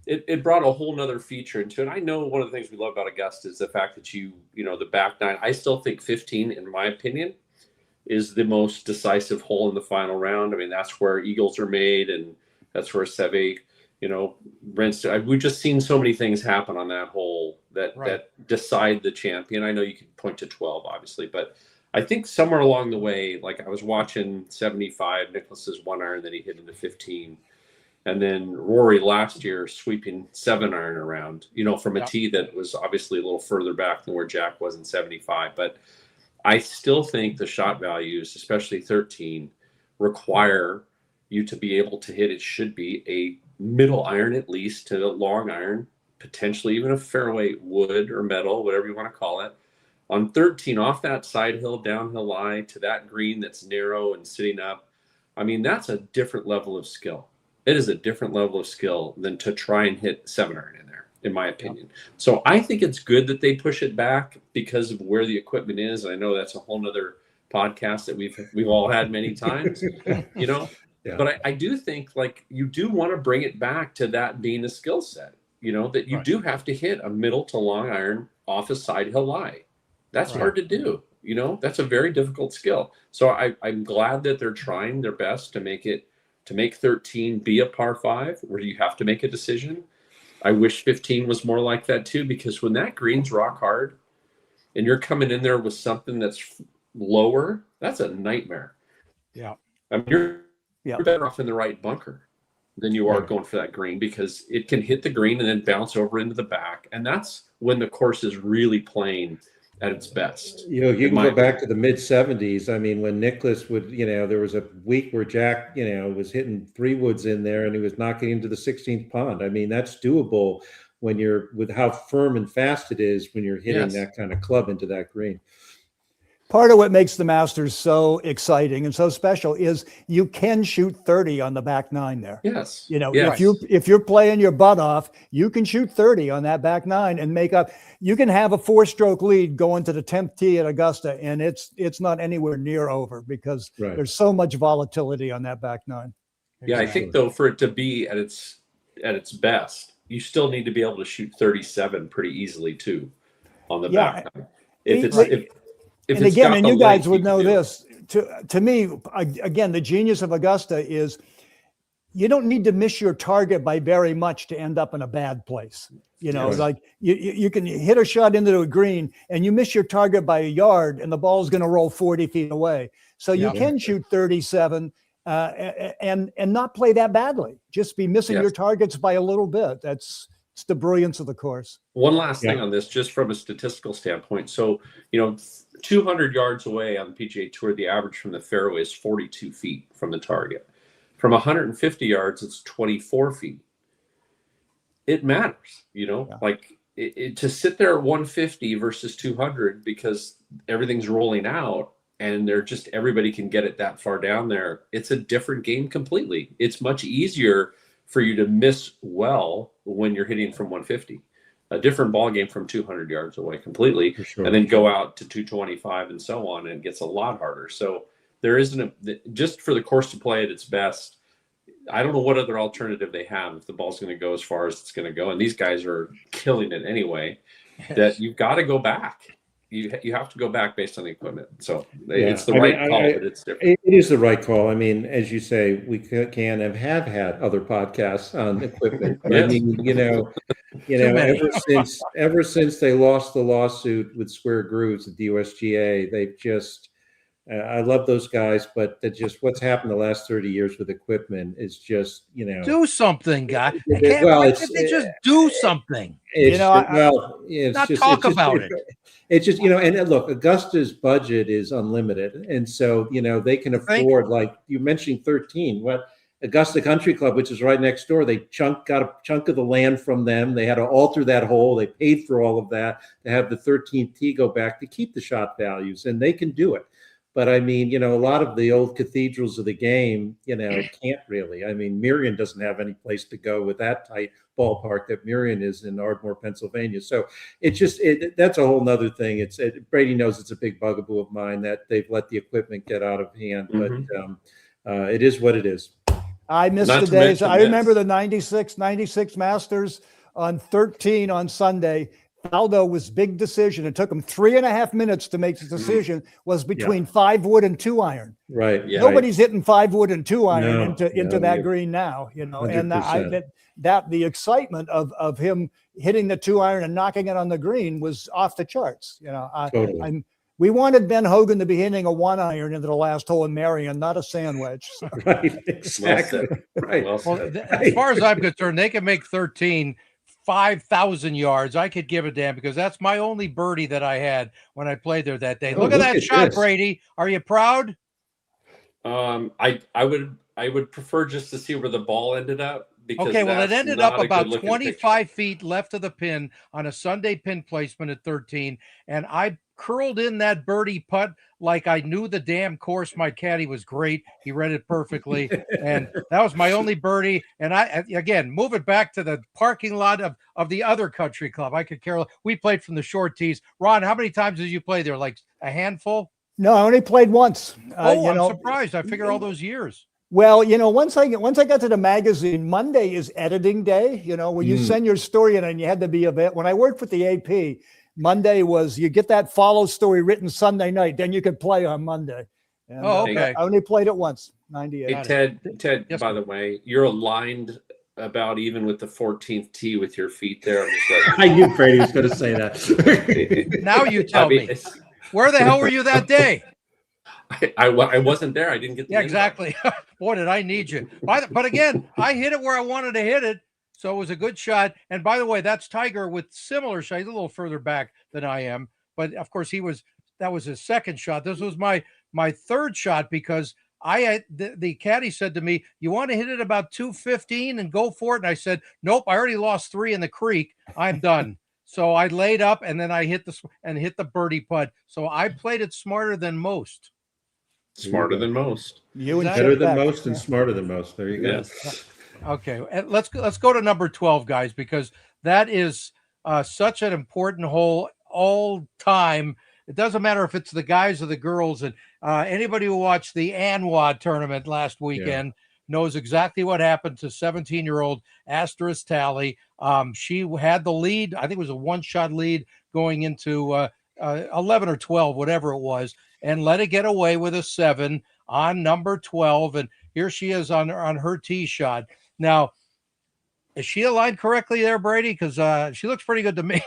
It brought a whole nother feature into it. I know one of the things we love about Augusta is the fact that the back 9. I still think 15, in my opinion, is the most decisive hole in the final round. I mean, that's where eagles are made, and that's where Seve, we've just seen so many things happen on that hole that decide the champion. I know you could point to 12, obviously, but I think somewhere along the way, like I was watching 75, Nicklaus's 1-iron, then he hit into 15. And then Rory last year sweeping 7-iron around, from a tee that was obviously a little further back than where Jack was in 75. But I still think the shot values, especially 13, require you to be able to hit. It should be a middle iron at least to a long iron, potentially even a fairway wood or metal, whatever you want to call it. On 13, off that side hill, downhill lie to that green that's narrow and sitting up. I mean, that's a different level of skill. It is a different level of skill than to try and hit 7-iron in there, in my opinion. So I think it's good that they push it back because of where the equipment is. And I know that's a whole nother podcast that we've all had many times, But I do think you do want to bring it back to that being a skill set, that you do have to hit a middle to long iron off a side hill lie. That's hard to do. That's a very difficult skill. So I'm glad that they're trying their best to make 13 be a par 5 where you have to make a decision. I wish 15 was more like that too, because when that green's rock hard and you're coming in there with something that's lower, that's a nightmare. Yeah. I mean, you're better off in the right bunker than you are going for that green, because it can hit the green and then bounce over into the back. And that's when the course is really playing at its best. You can go back to the mid-70s. I mean, when Nicklaus would, there was a week where Jack, was hitting 3 woods in there and he was knocking into the 16th pond. I mean, that's doable when you're with how firm and fast it is when you're hitting that kind of club into that green. Part of what makes the Masters so exciting and so special is you can shoot 30 on the back 9 there. Yes. If you're playing your butt off, you can shoot 30 on that back 9 and make up. You can have a 4-stroke lead going to the 10th tee at Augusta, and it's not anywhere near over because there's so much volatility on that back 9. Yeah, I think though, for it to be at its best, you still need to be able to shoot 37 pretty easily too on the back 9. And again, and you guys would know this, to me, again, the genius of Augusta is you don't need to miss your target by very much to end up in a bad place. Like you can hit a shot into a green and you miss your target by a yard and the ball's going to roll 40 feet away. So you can shoot 37 and not play that badly. Just be missing your targets by a little bit. It's the brilliance of the course. One last thing on this, just from a statistical standpoint. So, 200 yards away on the PGA Tour, the average from the fairway is 42 feet from the target. From 150 yards, it's 24 feet. It matters, to sit there at 150 versus 200 because everything's rolling out and everybody can get it that far down there. It's a different game completely. It's much easier for you to miss well when you're hitting from 150. A different ball game from 200 yards away completely, and then go out to 225 and so on, and it gets a lot harder. So there isn't just for the course to play at its best. I don't know what other alternative they have if the ball's going to go as far as it's going to go, and these guys are killing it anyway. That you've got to go back. you have to go back based on the equipment. So it's the right call, but it's different. It is the right call. I mean, as you say, we can and have had other podcasts on equipment. Yes. I mean, ever since they lost the lawsuit with Square Grooves at the USGA, they've just. I love those guys, but what's happened the last 30 years with equipment is just, do something, guy. Why can't they just do something? Talk about it. It's just, and look, Augusta's budget is unlimited. And so, they can afford, like you mentioned 13, Augusta Country Club, which is right next door, they got a chunk of the land from them. They had to alter that hole. They paid for all of that to have the 13th tee go back to keep the shot values, and they can do it. But I mean, a lot of the old cathedrals of the game, can't really. I mean, Merion doesn't have any place to go with that tight ballpark that Merion is in Ardmore, Pennsylvania. So it's just, that's a whole nother thing. Brady knows it's a big bugaboo of mine that they've let the equipment get out of hand, but it is what it is. I miss the days. I remember the 96 Masters on 13 on Sunday. Aldo was big decision. It took him 3.5 minutes to make the decision. Was between 5-wood and 2-iron. Right. Yeah. Nobody's hitting 5-wood and 2-iron into that green now. 100%. And the excitement of him hitting the 2-iron and knocking it on the green was off the charts. Totally. We wanted Ben Hogan to be hitting a 1-iron into the last hole in Merion, not a sand wedge. So. Right. Exactly. Right. As far as I'm concerned, they can make 13. 5,000 yards. I could give a damn because that's my only birdie that I had when I played there that day. Look at that shot, Brady. Are you proud? I would prefer just to see where the ball ended up. Okay, well, it ended up about 25 feet left of the pin on a Sunday pin placement at 13, and I curled in that birdie putt like I knew the damn course. My caddy was great. He read it perfectly, and that was my only birdie. And I, again, move it back to the parking lot of the other country club. I could care. We played from the short tees. Ron, how many times did you play there? Like a handful? No, I only played once. I'm surprised. I figure all those years. Well, once I got to the magazine, Monday is editing day, when you send your story in and you had to be a bit. When I worked with the AP, Monday was you get that follow story written Sunday night, then you could play on Monday. And, okay. I only played it once, 98. Hey, Ted, yes, by the way, you're aligned about even with the 14th tee with your feet there. I knew Brady was going to say that. Now you tell me. Where the hell were you that day? I wasn't there. I didn't get the exactly. Boy, did I need you. But again, I hit it where I wanted to hit it. So it was a good shot. And by the way, that's Tiger with similar shot. He's a little further back than I am. But of course, that was his second shot. This was my third shot because the caddy said to me, "You want to hit it about 215 and go for it?" And I said, "Nope, I already lost 3 in the creek. I'm done." So I laid up and then I hit the birdie putt. So I played it smarter than most. Smarter than most. Better than most and smarter than most. There you go. Yes. Okay, let's go to number 12, guys, because that is such an important hole all time. It doesn't matter if it's the guys or the girls. And anybody who watched the Anwa tournament last weekend knows exactly what happened to 17-year-old Asterisk Talley. She had the lead. I think it was a one-shot lead going into 11 or 12, whatever it was, and let it get away with a 7 on number 12. And here she is on her tee shot. Now, is she aligned correctly there, Brady? Because she looks pretty good to me.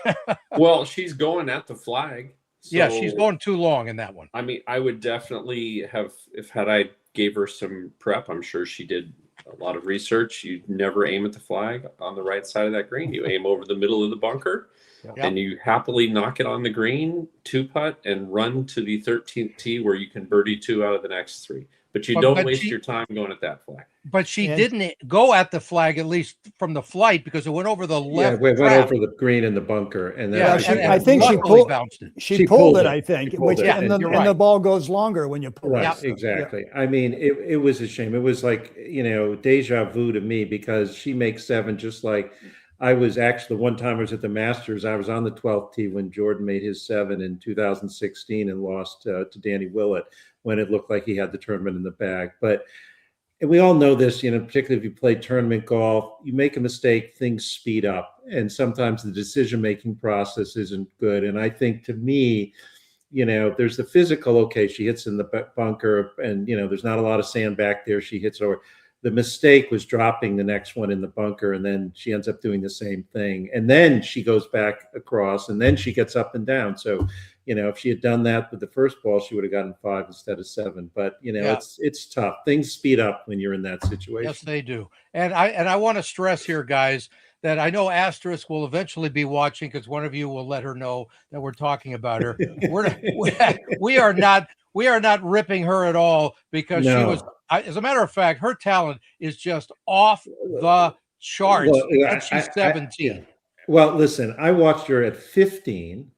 Well, she's going at the flag. So, yeah, she's going too long in that one. I mean, I would definitely have, had I gave her some prep, I'm sure she did a lot of research. You never aim at the flag on the right side of that green. You aim over the middle of the bunker. And you happily knock it on the green, 2-putt, and run to the 13th tee where you can birdie 2 out of the next 3. But you don't waste your time going at that flag. But she didn't go at the flag, at least from the flight, because it went over the left. Yeah, it went over the green in the bunker, and then I think she pulled it. She pulled it, I think, and the ball goes longer when you pull it. Right, exactly. Yeah. I mean, it was a shame. It was like deja vu to me because she makes 7 just like. I was actually the one time I was at the Masters. I was on the 12th tee when Jordan made his 7 in 2016 and lost to Danny Willett when it looked like he had the tournament in the bag. But we all know this, particularly if you play tournament golf, you make a mistake, things speed up. And sometimes the decision-making process isn't good. And I think to me, there's the physical. Okay, she hits in the bunker, and there's not a lot of sand back there. She hits over. The mistake was dropping the next one in the bunker, and then she ends up doing the same thing. And then she goes back across, and then she gets up and down. So, if she had done that with the first ball, she would have gotten 5 instead of 7. But it's tough. Things speed up when you're in that situation. Yes, they do. And I want to stress here, guys, that I know Asterisk will eventually be watching, because one of you will let her know that we're talking about her. We are not ripping her at all, because she was. As a matter of fact, her talent is just off the charts. And she's 17. Well, listen, I watched her at 15.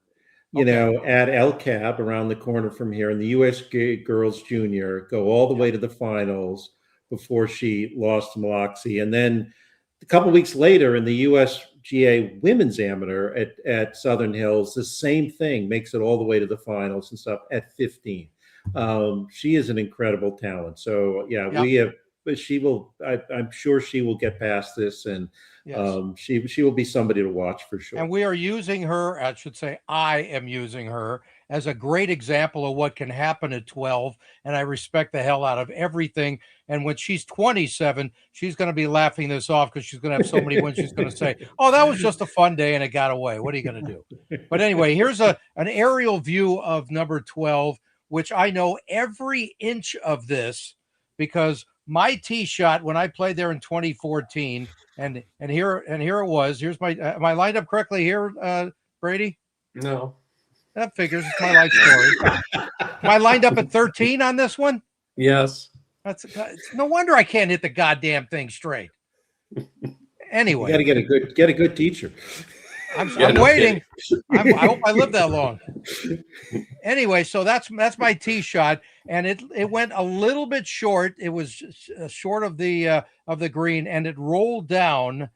At El Cab around the corner from here, in the U.S. Girls Junior, go all the way to the finals before she lost to Malaxi. And then a couple of weeks later in the USGA Women's Amateur at Southern Hills, the same thing, makes it all the way to the finals and stuff at 15. She is an incredible talent. So I'm sure she will get past this, and she will be somebody to watch for sure. And we are using her, I am using her as a great example of what can happen at 12. And I respect the hell out of everything. And when she's 27, she's going to be laughing this off, because she's going to have so many wins. She's going to say, "Oh, that was just a fun day and it got away. What are you going to do?" But anyway, here's an aerial view of number 12, which I know every inch of this, because my tee shot when I played there in 2014, and here it was. Here's my am I lined up correctly here, Brady? No. That figures. It's my life story. Am I lined up at 13 on this one? Yes. It's no wonder I can't hit the goddamn thing straight. Anyway, you got to get a good teacher. I'm waiting. I hope I live that long. Anyway, so that's my tee shot, and it went a little bit short. It was short of the green, and it rolled down.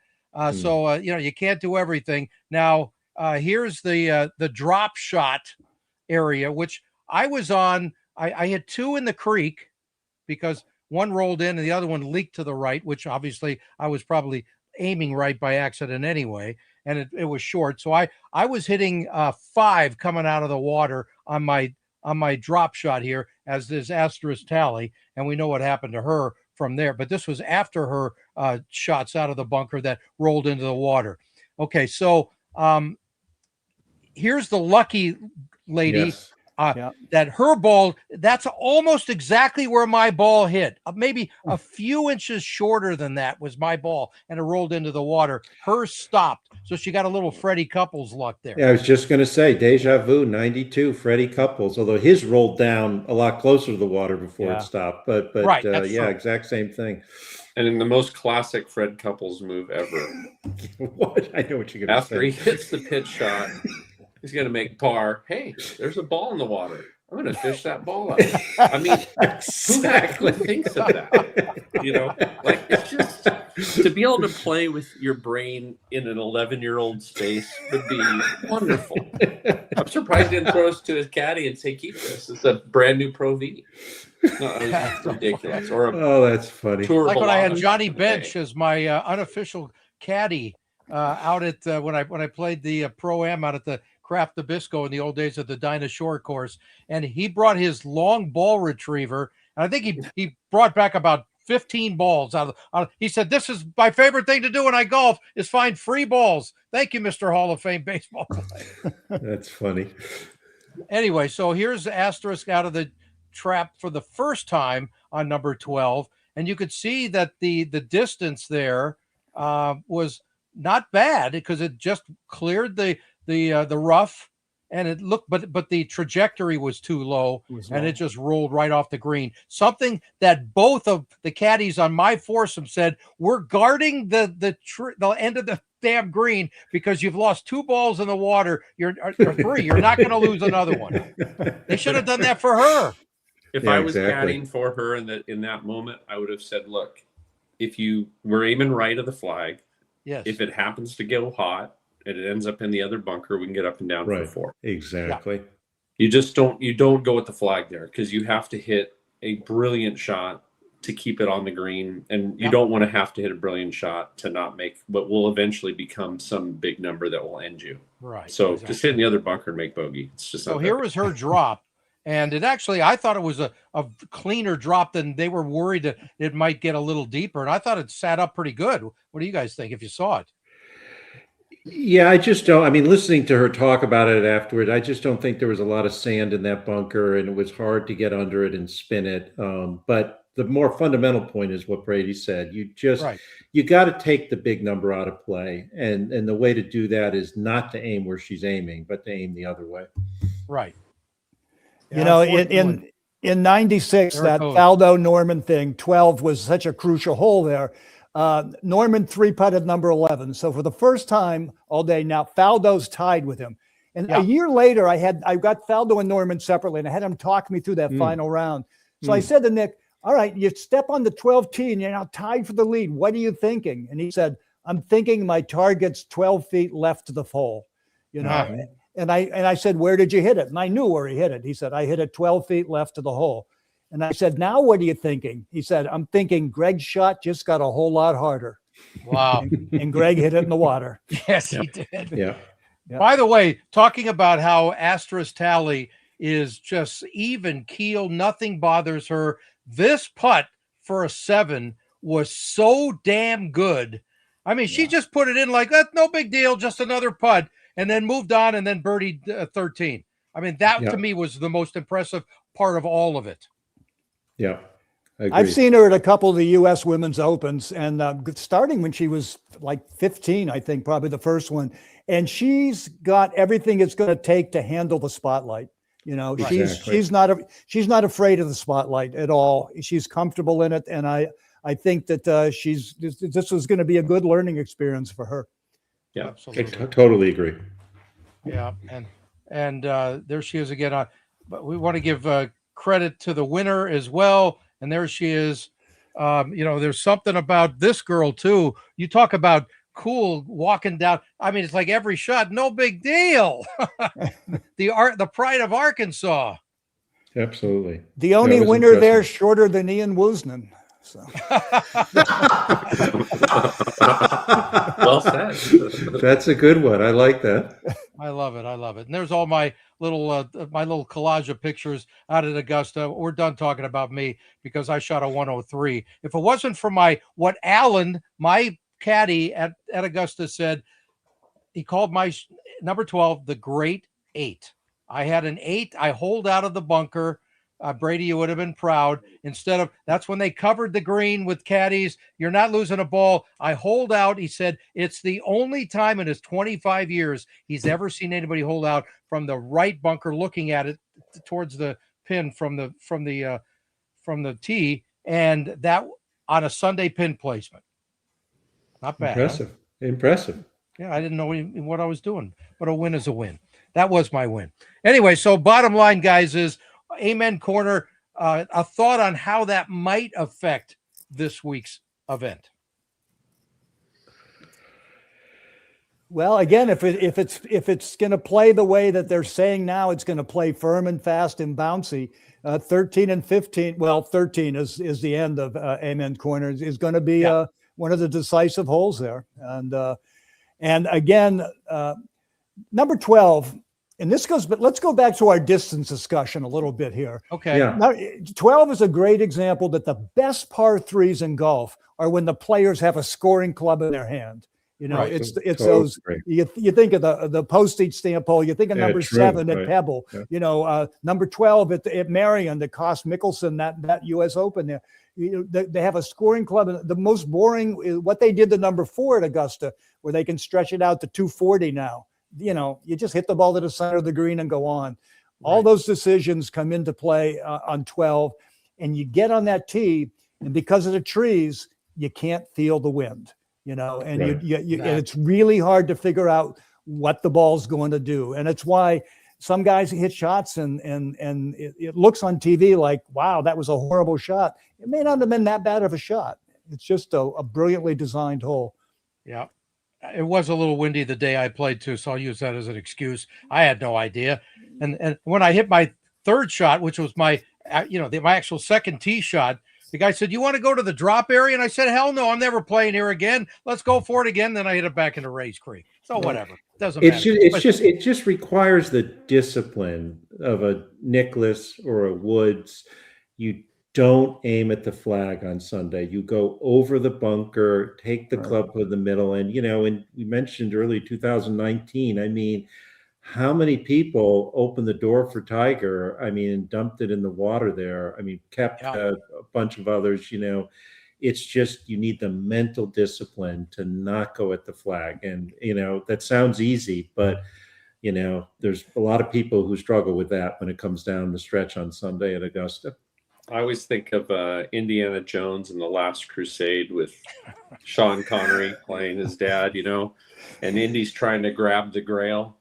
So you can't do everything. Now here's the drop shot area, which I was on. I hit 2 in the creek, because one rolled in and the other one leaked to the right, which obviously I was probably aiming right by accident anyway. And it was short. So I was hitting 5 coming out of the water on my drop shot here, as this Asterisk tally. And we know what happened to her from there. But this was after her shots out of the bunker that rolled into the water. Okay, so here's the lucky lady. Yes. That her ball, that's almost exactly where my ball hit. Maybe a few inches shorter than that was my ball, and it rolled into the water. Hers stopped, so she got a little Freddie Couples luck there. Yeah, I was just going to say, deja vu, 92, Freddie Couples, although his rolled down a lot closer to the water before it stopped. But right, exact same thing. And in the most classic Fred Couples move ever. What? I know what you're going to say. After he hits the pitch shot, he's going to make par. Hey, there's a ball in the water. I'm going to fish that ball up. I mean, who thinks of that? It's just to be able to play with your brain in an 11-year-old space would be wonderful. I'm surprised he didn't throw us to his caddy and say, "Keep this. It's a brand new Pro V." No, it's ridiculous. That's funny. Like when I had Johnny Bench as my unofficial caddy out at when I played the Pro-Am out at the Kraft Nabisco in the old days of the Dinah Shore course, and he brought his long ball retriever, and I think he brought back about 15 balls out of. He said, "This is my favorite thing to do when I golf is find free balls. Thank you, Mr. Hall of Fame baseball player." That's funny. Anyway, so here's Asterisk out of the trap for the first time on number 12, and you could see that the distance there was not bad, because it just cleared the rough, and it looked, but the trajectory was too low, and it just rolled right off the green. Something that both of the caddies on my foursome said, "We're guarding the end of the damn green, because you've lost 2 balls in the water. You're 3. You're not going to lose another one." They should have done that for her. If I was caddying for her in that moment, I would have said, "Look, if you were aiming right of the flag, yes, if it happens to go hot and it ends up in the other bunker, we can get up and down for 4." Exactly. Yeah. You don't go with the flag there, because you have to hit a brilliant shot to keep it on the green, and you don't want to have to hit a brilliant shot to not make what will eventually become some big number that will end you. Right. So just hit in the other bunker and make bogey. It's just so here was her drop, and it actually, I thought it was a cleaner drop than they were worried that it might get a little deeper, and I thought it sat up pretty good. What do you guys think if you saw it? Yeah, I just don't. I mean, listening to her talk about it afterward, I just don't think there was a lot of sand in that bunker, and it was hard to get under it and spin it. But the more fundamental point is what Brady said. You just you got to take the big number out of play, and the way to do that is not to aim where she's aiming, but to aim the other way. Right. You know, in '96, that Faldo Norman thing, 12 was such a crucial hole there. Norman 3-putted number 11. So for the first time all day now, Faldo's tied with him. And a year later, I got Faldo and Norman separately, and I had him talk me through that final round. So I said to Nick, all right, you step on the 12 tee and you're now tied for the lead. What are you thinking? And he said, I'm thinking my target's 12 feet left to the hole, you know. And I said, where did you hit it? And I knew where he hit it. He said, I hit it 12 feet left to the hole. And I said, now what are you thinking? He said, I'm thinking Greg's shot just got a whole lot harder. Wow. And Greg hit it in the water. Yes, he did. Yeah. By the way, talking about how Astra's tally is just even keel, nothing bothers her. This putt for a 7 was so damn good. I mean, she just put it in like, that's no big deal, just another putt, and then moved on and then birdied 13. I mean, that to me was the most impressive part of all of it. Yeah. I've seen her at a couple of the U.S. Women's Opens, and starting when she was like 15, I think, probably the first one. And she's got everything it's going to take to handle the spotlight. You know, she's not afraid of the spotlight at all. She's comfortable in it, and I think that this was going to be a good learning experience for her. Yeah, absolutely. I totally agree. Yeah, and there she is again. But we want to give credit to the winner as well. And there she is. You know, there's something about this girl too. You talk about cool walking down. I mean, it's like every shot, no big deal. The pride of Arkansas. Absolutely. The only winner there shorter than Ian Woosnan. So. Well said. That's a good one. I like that. I love it. I love it. And there's all my little collage of pictures out at Augusta. We're done talking about me because I shot a 103. If it wasn't for what Alan, my caddy at Augusta, said, he called my number 12 the Great 8. I had an 8. I holed out of the bunker. Brady, you would have been proud. That's when they covered the green with caddies. You're not losing a ball. I hold out. He said it's the only time in his 25 years he's ever seen anybody hold out from the right bunker, looking at it towards the pin from the tee, and that on a Sunday pin placement. Not bad. Impressive. Huh? Impressive. Yeah, I didn't know what I was doing, but a win is a win. That was my win. Anyway, so bottom line, guys, is Amen Corner, a thought on how that might affect this week's event. Well, again, if it's going to play the way that they're saying now, it's going to play firm and fast and bouncy. 13 and 15. Well, 13 is the end of Amen Corner. Is going to be one of the decisive holes there. And again, number 12. And this goes, but let's go back to our distance discussion a little bit here. Okay. Yeah. Now, 12 is a great example that the best par threes in golf are when the players have a scoring club in their hand. You know, Right. it's Totally those, agree. you think of the postage stamp hole, you think of number true, 7 at right. Pebble, Yeah. you know, number 12 at Marion that cost Mickelson that US Open there. You know, they have a scoring club. And the most boring is what they did to number 4 at Augusta, where they can stretch it out to 240 now. You know, you just hit the ball to the center of the green and go on. All those decisions come into play on 12, and you get on that tee, and because of the trees, you can't feel the wind, you know, and and it's really hard to figure out what the ball's going to do. And it's why some guys hit shots and it looks on TV like, wow, that was a horrible shot. It may not have been that bad of a shot. It's just a brilliantly designed hole. Yeah. It was a little windy the day I played too, so I'll use that as an excuse. I had no idea. And when I hit my third shot, which was my actual second tee shot, The guy said, "You want to go to the drop area?" And I said, "Hell no, I'm never playing here again. Let's go for it again." Then I hit it back into Rays Creek. So whatever, doesn't matter. It just requires the discipline of a Nicklaus or a Woods. You don't aim at the flag on Sunday. You go over the bunker, take the club to the middle, and and we mentioned early 2019. I mean, how many people opened the door for Tiger? I mean, and dumped it in the water there. I mean, kept a bunch of others. It's just you need the mental discipline to not go at the flag, and that sounds easy, but there's a lot of people who struggle with that when it comes down the stretch on Sunday at Augusta. I always think of Indiana Jones in The Last Crusade with Sean Connery playing his dad, and Indy's trying to grab the Grail,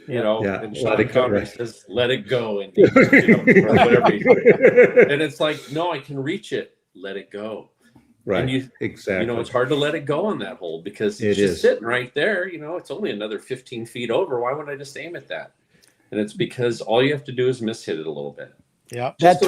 and Sean Connery says, "Let it go, Indy," or whatever. And it's like, no, I can reach it. Let it go. Right. And exactly. It's hard to let it go on that hole because it's just sitting right there. It's only another 15 feet over. Why would I just aim at that? And it's because all you have to do is mishit it a little bit. Yeah. That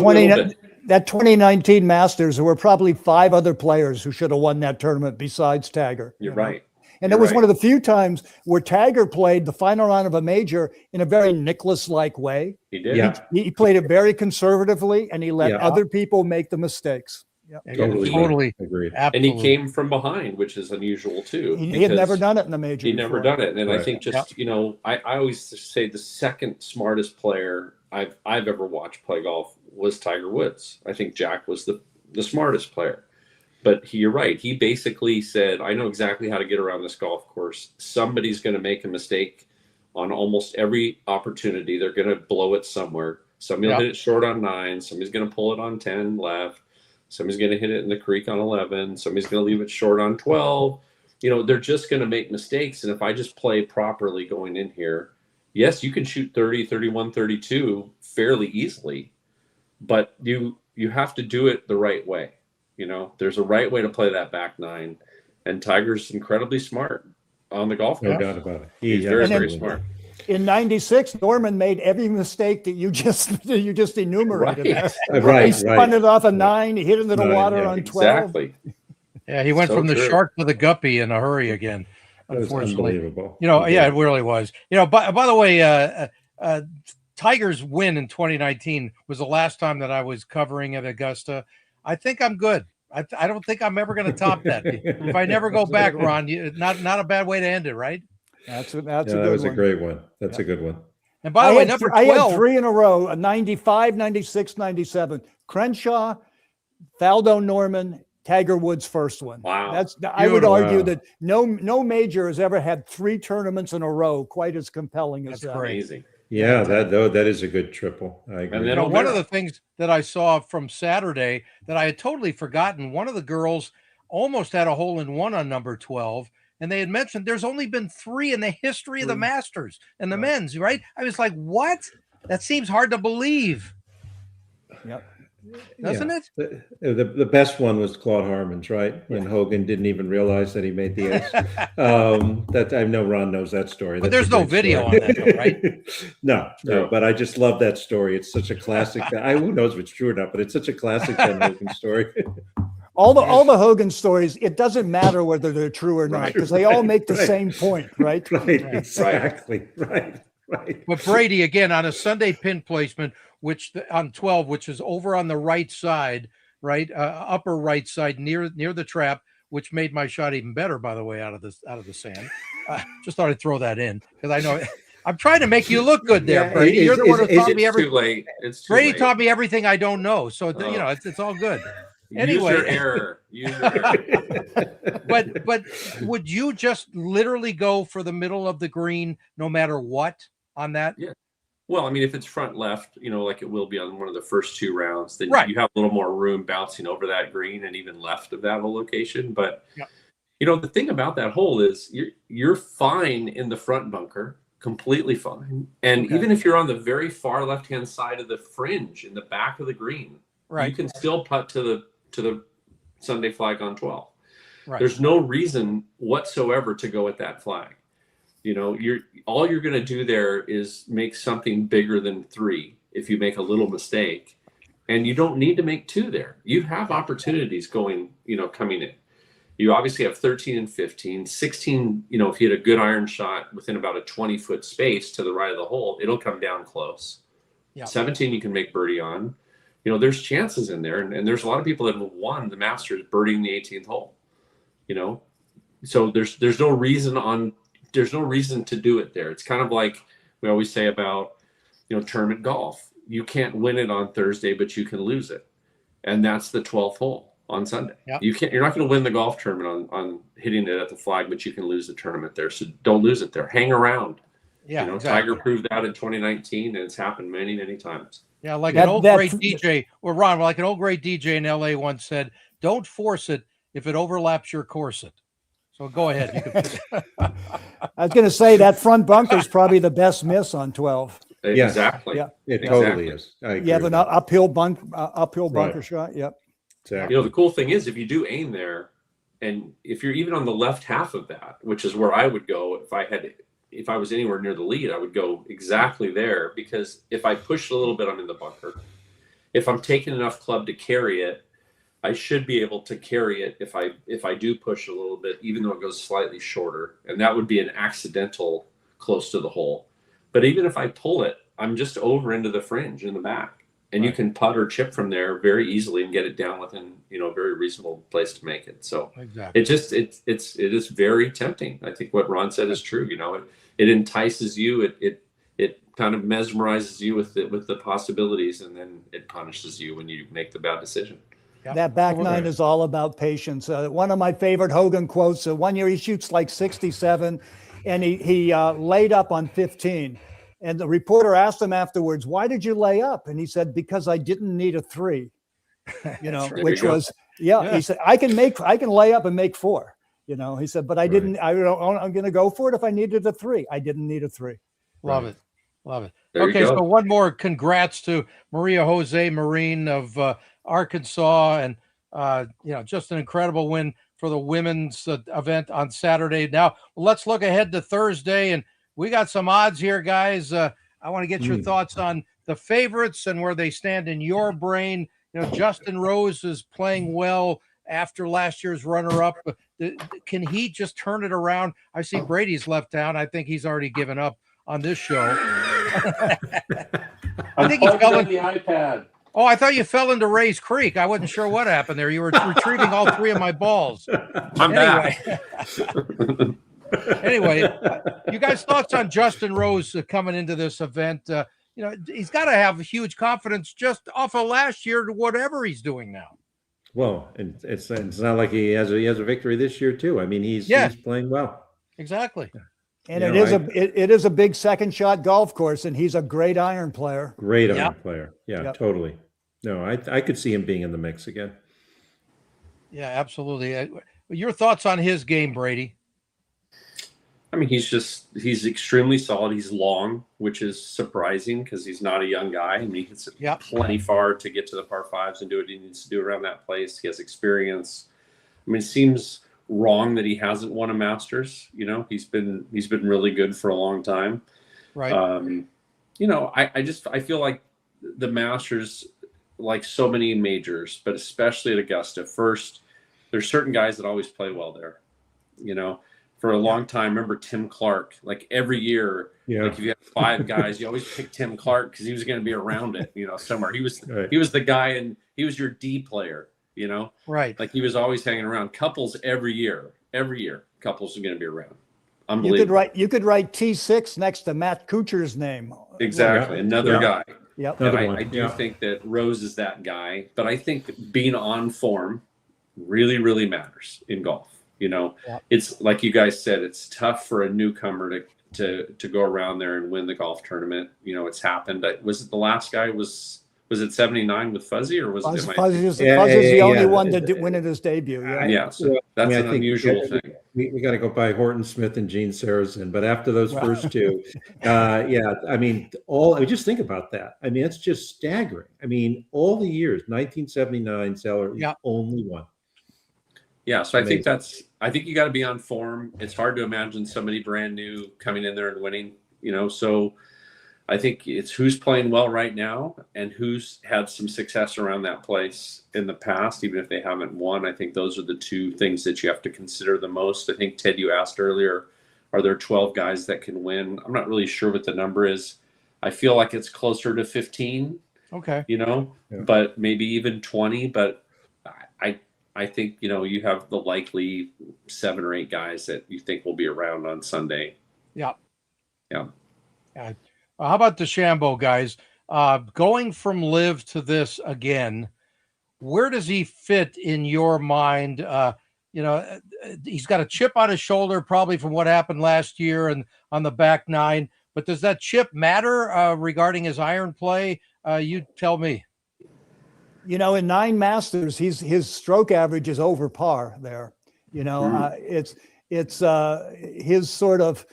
2019 Masters, there were probably 5 other players who should have won that tournament besides Tiger. You're right. And it was one of the few times where Tiger played the final round of a major in a very Nicklaus-like way. He did. Yeah. He played it very conservatively, and he let other people make the mistakes. Yeah, totally agreed. And he came from behind, which is unusual too. He had never done it in a major. He'd never done it, and I think just I always say the second smartest player I've ever watched play golf was Tiger Woods. I think Jack was the smartest player, but you're right. He basically said, "I know exactly how to get around this golf course. Somebody's going to make a mistake on almost every opportunity. They're going to blow it somewhere. Somebody will hit it short on 9. Somebody's going to pull it on 10 left. Somebody's going to hit it in the creek on 11. Somebody's going to leave it short on 12. They're just going to make mistakes. And if I just play properly going in here, yes, you can shoot 30, 31, 32 fairly easily, but you have to do it the right way. There's a right way to play that back 9, and Tiger's incredibly smart on the golf course. No doubt about it. He's very, very smart. In '96, Norman made every mistake that you just enumerated. Right. He spun it off a 9. He hit it into the water on 12. Exactly. Yeah, he went from the shark to the guppy in a hurry again. Unfortunately, unbelievable. It really was. By the way, Tiger's win in 2019 was the last time that I was covering at Augusta. I think I'm good. I don't think I'm ever going to top that. If I never go back, Ron, not a bad way to end it, right? That's a good one. That was a great one. That's a good one. And by the way, number 12. I had 3 in a row, a 95, 96, 97. Crenshaw, Faldo Norman, Tiger Woods' first one. Wow. I would argue that no major has ever had 3 tournaments in a row quite as compelling as that. That's crazy. Yeah, that is a good triple. I agree. And then one of the things that I saw from Saturday that I had totally forgotten, one of the girls almost had a hole in one on number 12. And they had mentioned there's only been 3 in the history of the Masters and the men's, right? I was like, what? That seems hard to believe. Yep. Doesn't it? The best one was Claude Harmon's, right? When Hogan didn't even realize that he made the ace. That I know Ron knows that story. But there's no video on that, though, right? No, but I just love that story. It's such a classic. Who knows if it's true or not, but it's such a classic Ben Hogan story. All the Hogan stories, it doesn't matter whether they're true or not, because they all make the same point, right? Right, exactly. Right. But Brady, again, on a Sunday pin placement, which on 12, which is over on the right side, right, upper right side near the trap, which made my shot even better, by the way, out of the sand. Just thought I'd throw that in because I know I'm trying to make you look good there, Brady. You're the one who taught me everything. Too late. It's too Brady late. Taught me everything I don't know, so it's all good. Anyway, Use your error. But would you just literally go for the middle of the green no matter what on that? Yeah. Well, I mean, if it's front left, like it will be on one of the first 2 rounds, then right. You have a little more room bouncing over that green and even left of that location. But the thing about that hole is you're fine in the front bunker, completely fine. And even if you're on the very far left-hand side of the fringe in the back of the green, right, you can still putt to the Sunday flag on 12. Right. There's no reason whatsoever to go at that flag. All you're going to do there is make something bigger than 3 if you make a little mistake. And you don't need to make 2 there. You have opportunities going, coming in. You obviously have 13 and 15, 16, if you hit a good iron shot within about a 20-foot space to the right of the hole, it'll come down close. Yeah. 17, you can make birdie on. There's chances in there. And there's a lot of people that have won the Masters birdieing the 18th hole, So there's no reason to do it there. It's kind of like we always say about, tournament golf. You can't win it on Thursday, but you can lose it. And that's the 12th hole on Sunday. Yep. You're not going to win the golf tournament on hitting it at the flag, but you can lose the tournament there. So don't lose it there. Hang around. Yeah, exactly. Tiger proved that in 2019, and it's happened many, many times. Yeah, like an old great DJ, or Ron, like an old great DJ in LA once said, don't force it if it overlaps your corset. So go ahead. You can... I was going to say that front bunker is probably the best miss on 12. Yes. Exactly. Yeah, it totally is. You have an uphill bunker shot. Yep. Exactly. The cool thing is if you do aim there, and if you're even on the left half of that, which is where I would go if I was anywhere near the lead, I would go exactly there, because if I push a little bit, I'm in the bunker. If I'm taking enough club to carry it, I should be able to carry it if I do push a little bit, even though it goes slightly shorter, and that would be an accidental close to the hole. But even if I pull it, I'm just over into the fringe in the back, and you can putt or chip from there very easily and get it down within a very reasonable place to make it. So exactly. It is very tempting. I think what Ron said is true. It entices you. It kind of mesmerizes you with the possibilities, and then it punishes you when you make the bad decision. Yep. That back nine is all about patience. One of my favorite Hogan quotes: one year he shoots like 67, and he laid up on 15. And the reporter asked him afterwards, "Why did you lay up?" And he said, "Because I didn't need a 3." Which was, he said, I can lay up and make 4. He said, but I didn't. I'm going to go for it if I needed a 3. I didn't need a 3. Love it. Okay, so one more congrats to Maria Jose Marin of Arkansas, and just an incredible win for the women's event on Saturday. Now let's look ahead to Thursday, and we got some odds here, guys. I want to get your thoughts on the favorites and where they stand in your brain. Justin Rose is playing well after last year's runner-up. Can he just turn it around? I see Brady's left town. I think he's already given up on this show. I think he fell in the iPad. Oh, I thought you fell into Ray's Creek. I wasn't sure what happened there. You were retrieving all 3 of my balls. Back. Anyway, you guys' thoughts on Justin Rose coming into this event? He's got to have huge confidence just off of last year to whatever he's doing now. Well, and it's not like he has a victory this year too. I mean, he's playing well. Exactly. And it is a big second shot golf course, and he's a great iron player. Great iron player. Yeah, totally. No, I could see him being in the mix again. Yeah, absolutely. Your thoughts on his game, Brady? I mean, he's extremely solid. He's long, which is surprising because he's not a young guy. I mean, he's plenty far to get to the par 5s and do what he needs to do around that place. He has experience. I mean, it seems wrong that he hasn't won a Masters. He's been really good for a long time. Right. I feel like the Masters, like so many majors, but especially at Augusta, first, there's certain guys that always play well there. For a long time, remember Tim Clark, like every year, like if you had 5 guys, you always pick Tim Clark because he was going to be around it, somewhere. He was the guy, and he was your D player, Right. Like he was always hanging around. Couples every year, couples are going to be around. Unbelievable. You could write T6 next to Matt Kuchar's name. Exactly. Another guy. Yep. And I do think that Rose is that guy, but I think being on form really, really matters in golf. It's like you guys said, it's tough for a newcomer to go around there and win the golf tournament. It's happened. Was it the last guy? Was it 79 with Fuzzy, or was it? Fuzzy's the only one to win at his debut. Yeah. So that's an unusual thing. We got to go by Horton Smith and Gene Sarazen, but after those first 2, I mean, just think about that. I mean, it's just staggering. I mean, all the years, 1979, Zeller only won. Yeah, so I think you got to be on form. It's hard to imagine somebody brand new coming in there and winning, So I think it's who's playing well right now and who's had some success around that place in the past, even if they haven't won. I think those are the two things that you have to consider the most. I think, Ted, you asked earlier, are there 12 guys that can win? I'm not really sure what the number is. I feel like it's closer to 15. Okay. But maybe even 20. But I think, you have the likely 7 or 8 guys that you think will be around on Sunday. Yeah. Yeah. How about DeChambeau, guys? Going from live to this again, where does he fit in your mind? He's got a chip on his shoulder, probably from what happened last year and on the back 9. But does that chip matter regarding his iron play? You tell me. In 9 Masters, his stroke average is over par there. It's his sort of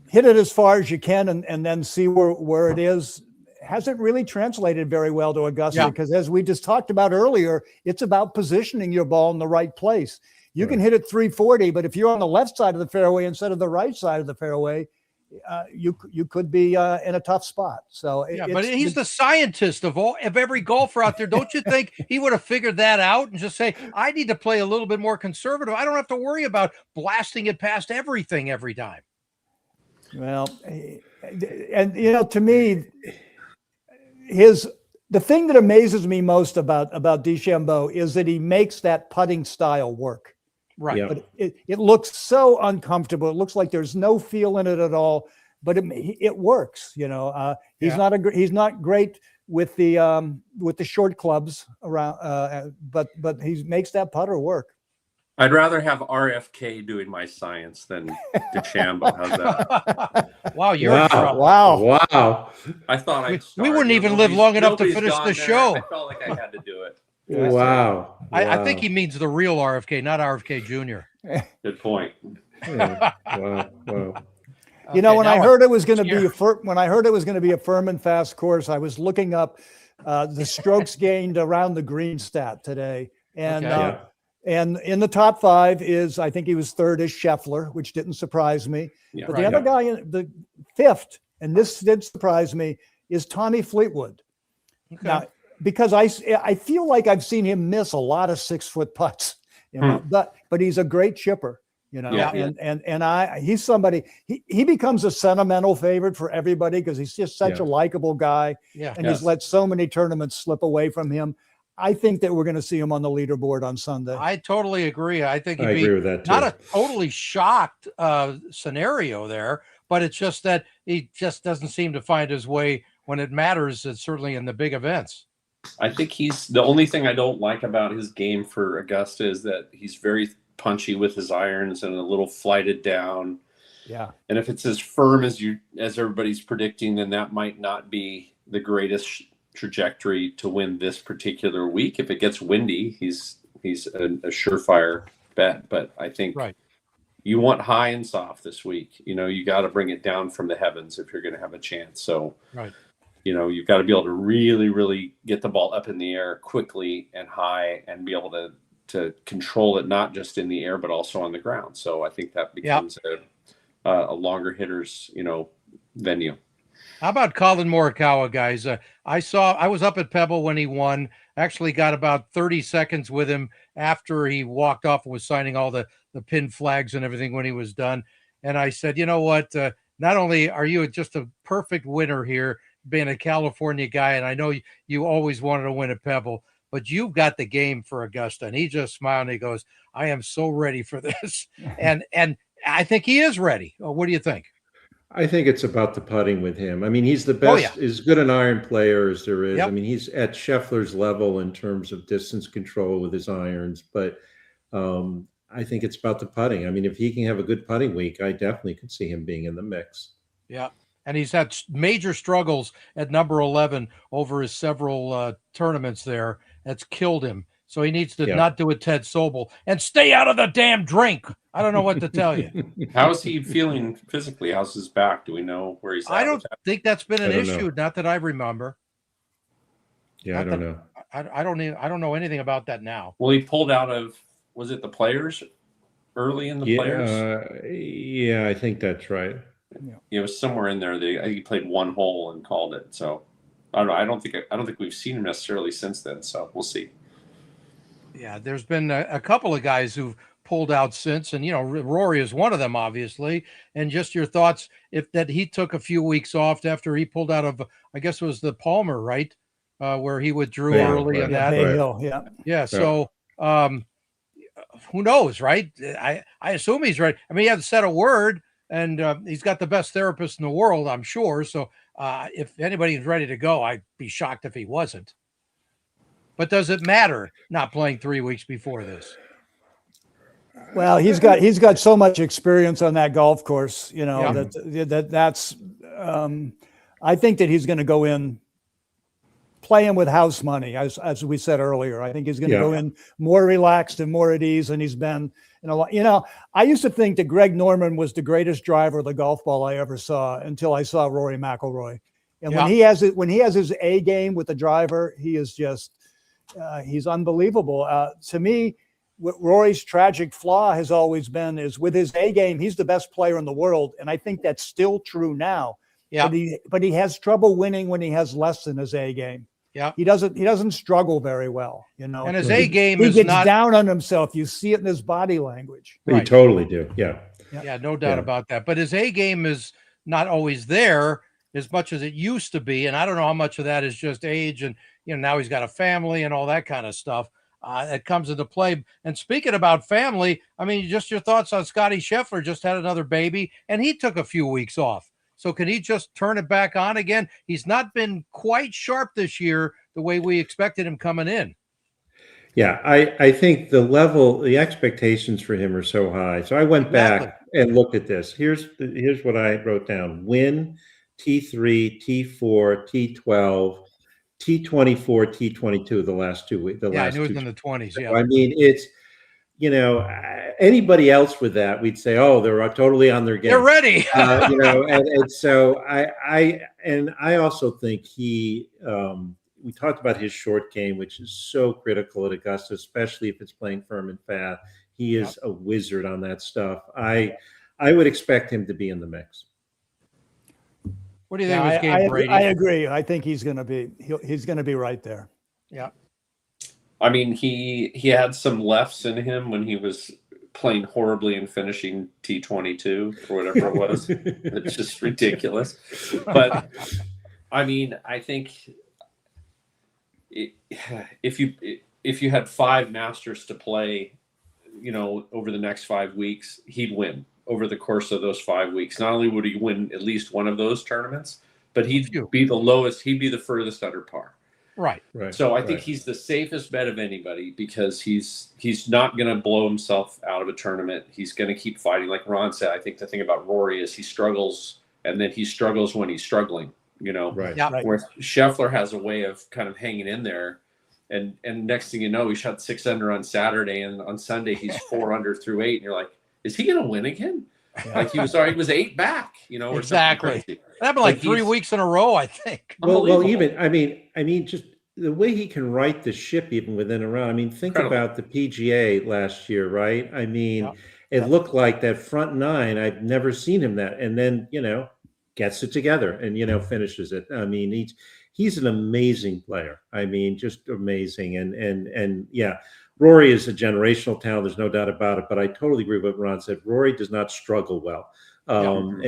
hit it as far as you can and then see where it is. Hasn't really translated very well to Augusta because, as we just talked about earlier, it's about positioning your ball in the right place. You can hit it 340, but if you're on the left side of the fairway instead of the right side of the fairway, you could be in a tough spot. So but he's the scientist of every golfer out there. Don't you think he would have figured that out and just say, I need to play a little bit more conservative. I don't have to worry about blasting it past everything every time. Well, and to me, the thing that amazes me most about DeChambeau is that he makes that putting style work. Right. Yeah. But it looks so uncomfortable. It looks like there's no feel in it at all, but it works. He's not great with the short clubs around, but he makes that putter work. I'd rather have RFK doing my science than DeChambeau. How's that? Wow, you're in trouble. Wow. I thought we wouldn't even live long enough to finish the show. I felt like I had to do it. Wow. I think he means the real RFK, not RFK Jr. Good point. Yeah. Wow. When I heard it was going to be a firm and fast course, I was looking up the strokes gained around the green stat today, and and in the top 5 I think he was 3rd is Scheffler, which didn't surprise me. Yeah, but the other guy in the 5th, and this did surprise me, is Tommy Fleetwood. Okay. Now, because I feel like I've seen him miss a lot of 6-foot putts, but he's a great chipper, and he's somebody, he becomes a sentimental favorite for everybody because he's just such a likable guy, and he's let so many tournaments slip away from him. I think that we're going to see him on the leaderboard on Sunday. I totally agree. I think I agree with that too. Not a totally shocked scenario there, but it's just that he just doesn't seem to find his way when it matters. It's certainly in the big events. I think he's the only thing I don't like about his game for Augusta is that he's very punchy with his irons and a little flighted down. Yeah. And if it's as firm as everybody's predicting, then that might not be the greatest trajectory to win this particular week. If it gets windy, he's a surefire bet. But I think you want high and soft this week. You got to bring it down from the heavens if you're going to have a chance. So you've got to be able to really, really get the ball up in the air quickly and high and be able to control it, not just in the air, but also on the ground. So I think that becomes a longer hitters, venue. How about Colin Morikawa, guys? I was up at Pebble when he won. Actually got about 30 seconds with him after he walked off and was signing all the pin flags and everything when he was done. And I said, you know what? Not only are you just a perfect winner here, being a California guy, and I know you always wanted to win at Pebble, but you've got the game for Augusta. And he just smiled and he goes, I am so ready for this. and I think he is ready. What do you think? I think it's about the putting with him. I mean, he's the best, as good an iron player as there is. I mean, he's at Scheffler's level in terms of distance control with his irons, but I think it's about the putting. I mean, if he can have a good putting week, I definitely could see him being in the mix. Yeah. And he's had major struggles at number 11 over his several tournaments there. That's killed him. So he needs to not do a Ted Sobel and stay out of the damn drink. I don't know what to tell you. How is he feeling physically? How's his back? Do we know where he's at? I don't think that's been an issue. Not that I remember. Yeah, I don't know. I don't know anything about that now. Well, he pulled out of, was it the Players early in the Players? Yeah, I think that's right. It was somewhere in there. I think he played one hole and called it. So I don't know. I don't think we've seen him necessarily since then. So we'll see. Yeah, there's been a couple of guys who've pulled out since, and Rory is one of them, obviously. And just your thoughts, if that he took a few weeks off after he pulled out of, I guess it was the Palmer, right, where he withdrew early in that. Bay Hill, yeah. So who knows, right? I assume he's right. I mean, he hasn't said a word, and he's got the best therapist in the world, I'm sure. So if anybody's ready to go, I'd be shocked if he wasn't. But does it matter not playing 3 weeks before this? Well, he's got so much experience on that golf course, that's I think that he's going to go in playing with house money, as we said earlier. I think he's going to go in more relaxed and more at ease than he's been in a lot. I used to think that Greg Norman was the greatest driver of the golf ball I ever saw until I saw Rory McIlroy. And when he has his A game with the driver, he is just he's unbelievable. To me, what Rory's tragic flaw has always been is with his A game, he's the best player in the world. And I think that's still true now. Yeah. But he has trouble winning when he has less than his A game. Yeah. He doesn't struggle very well, And his A game he gets down on himself. You see it in his body language. You totally do. Yeah. Yeah, no doubt about that. But his A game is not always there as much as it used to be. And I don't know how much of that is just age and now he's got a family and all that kind of stuff that comes into play. And speaking about family, I mean, just your thoughts on Scotty Scheffler just had another baby and he took a few weeks off. So can he just turn it back on again? He's not been quite sharp this year the way we expected him coming in. Yeah, I think the expectations for him are so high. So I went back and looked at this. Here's what I wrote down. Win, T3, T4, T12, T24, T22 the last 2 weeks. I knew it was in the 20s. Yeah. I mean, it's, anybody else with that, we'd say, oh, they're totally on their game. They're ready. And so I also think we talked about his short game, which is so critical at Augusta, especially if it's playing firm and fast. He is a wizard on that stuff. I would expect him to be in the mix. What do you think of his game, Brady? I agree. I think he's going to be right there. Yeah. I mean, he had some lefts in him when he was playing horribly and finishing T22 or whatever it was. It's just ridiculous. But I mean, I think if you had 5 Masters to play, over the next 5 weeks, he'd win over the course of those 5 weeks. Not only would he win at least one of those tournaments, but he'd be the lowest. He'd be the furthest under par. Right. So I think he's the safest bet of anybody because he's not going to blow himself out of a tournament. He's going to keep fighting. Like Ron said, I think the thing about Rory is he struggles, and then he struggles when he's struggling, Right. Yeah. Where Scheffler has a way of kind of hanging in there. And next thing you know, he shot 6 under on Saturday, and on Sunday he's 4 under through 8. And you're like, is he going to win again? Like he was 8 back, or exactly. That happened like 3 weeks in a row, I think. Well, even I mean, just the way he can right the ship even within a round. I mean, think about the PGA last year, right? I mean, it looked like that front 9. I've never seen him that, and then gets it together and finishes it. I mean, he's an amazing player. I mean, just amazing. And yeah, Rory is a generational talent. There's no doubt about it. But I totally agree with what Ron said. Rory does not struggle well. And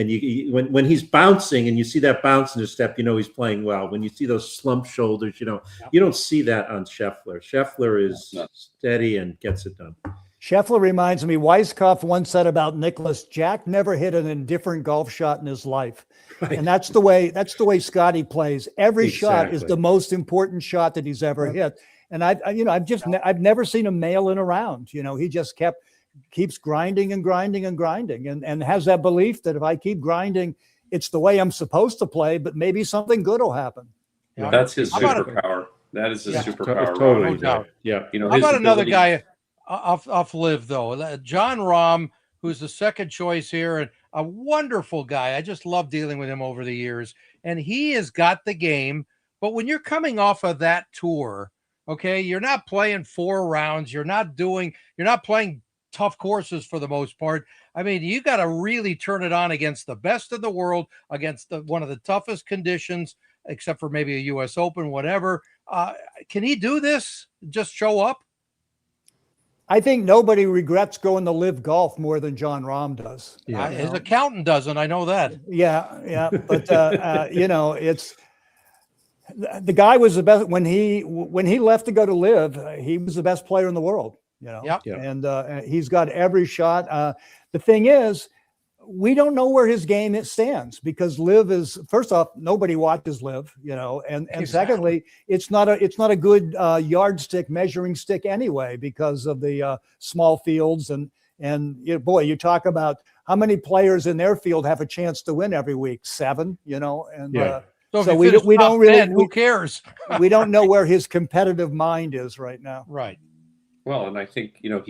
when he's bouncing and you see that bounce in his step, he's playing well. When you see those slump shoulders, you don't see that on Scheffler. Scheffler is steady and gets it done. Scheffler reminds me, Weiskopf once said about Nicklaus, Jack never hit an indifferent golf shot in his life. Right. And that's the way Scotty plays. Every shot is the most important shot that he's ever hit. And I've never seen him mail in a round. He just keeps grinding and grinding and grinding and has that belief that if I keep grinding, it's the way I'm supposed to play, but maybe something good will happen. Yeah. That's his superpower. That is his superpower. Totally. No doubt. Yeah. How about another guy off Live though? John Rahm, who's the second choice here and a wonderful guy. I just love dealing with him over the years. And he has got the game. But when you're coming off of that tour, okay, you're not playing 4 rounds. You're not playing tough courses for the most part. I mean, you got to really turn it on against the best in the world, against one of the toughest conditions, except for maybe a U.S. Open, whatever. Can he do this? Just show up? I think nobody regrets going to Live Golf more than Jon Rahm does. Yeah. His accountant doesn't. I know that. Yeah. But, you know, it's the guy was the best when he left to go to Live. He was the best player in the world, you know, and he's got every shot. The thing is, we don't know where his game stands because Live is, first off, nobody watches Live, you know, and secondly, it's not a good yardstick measuring stick anyway because of the small fields and you know, boy, you talk about how many players in their field have a chance to win every week, 7, you know, and so we don't really, who cares? We don't know where his competitive mind is right now. Right. Well, and I think, you know,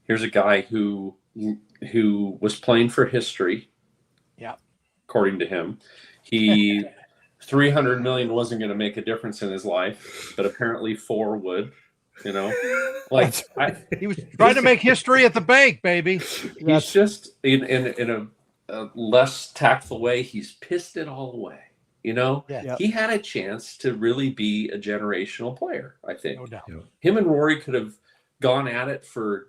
here's a guy who was playing for history. Yeah. According to him, he 300 million wasn't going to make a difference in his life, but apparently 4 would. You know, like he was trying to make history at the bank, baby. He's just in a less tactful way. He's pissed it all away. You know, he had a chance to really be a generational player. I think. No doubt. Him and Rory could have gone at it for,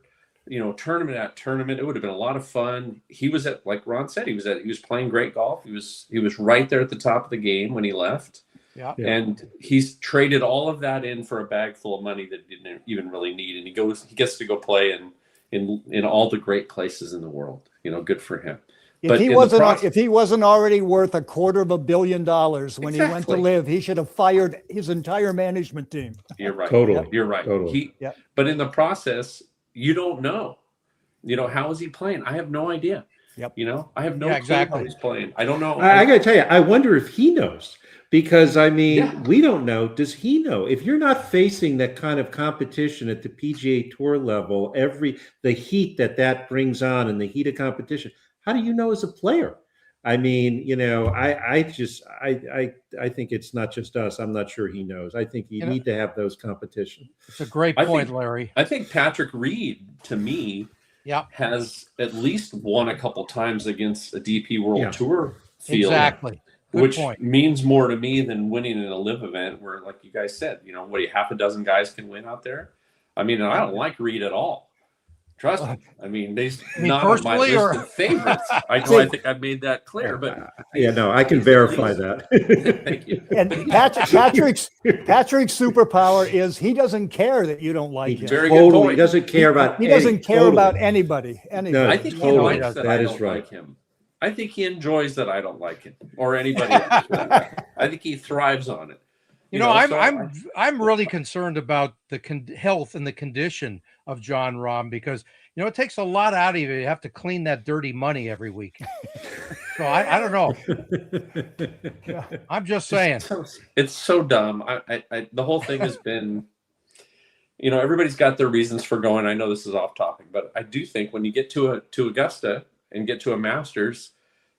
you know, tournament at tournament. It would have been a lot of fun. He was at, like Ron said, he was playing great golf. He was right there at the top of the game when he left. Yeah. And he's traded all of that in for a bag full of money that he didn't even really need. And he gets to go play in all the great places in the world. You know, good for him. If he wasn't already worth $250 million when he went to Live, he should have fired his entire management team. You're right. Totally. You're right. Totally. But in the process, you don't know. You know, how is he playing? I have no idea. Yep. You know, I have no clue how he's playing. I don't know. I got to tell you, I wonder if he knows. Because, I mean, we don't know. Does he know? If you're not facing that kind of competition at the PGA Tour level, the heat that brings on and the heat of competition, how do you know as a player? I mean, you know, I think it's not just us. I'm not sure he knows. I think you need to have those competition. It's a great point, Larry. I think Patrick Reed, to me, has at least won a couple times against a DP World Tour field. Exactly. Good point. Means more to me than winning in a Live event where, like you guys said, you know, half a dozen guys can win out there. I mean, I don't like Reed at all. Trust me. I mean, he's not on my list of favorites. I think I've made that clear. But I can verify that. Thank you. And Patrick's superpower is he doesn't care that you don't like him. Very good point. He doesn't care about. He doesn't care about anybody. No, I think he likes that I don't like him. I think he enjoys that I don't like him or anybody else. I think he thrives on it. You know, I'm really concerned about the health and the condition of Jon Rahm because, you know, it takes a lot out of you. You have to clean that dirty money every week. So I don't know. I'm just saying. It's so dumb. The whole thing has been, you know, everybody's got their reasons for going. I know this is off topic, but I do think when you get to Augusta and get to a Masters,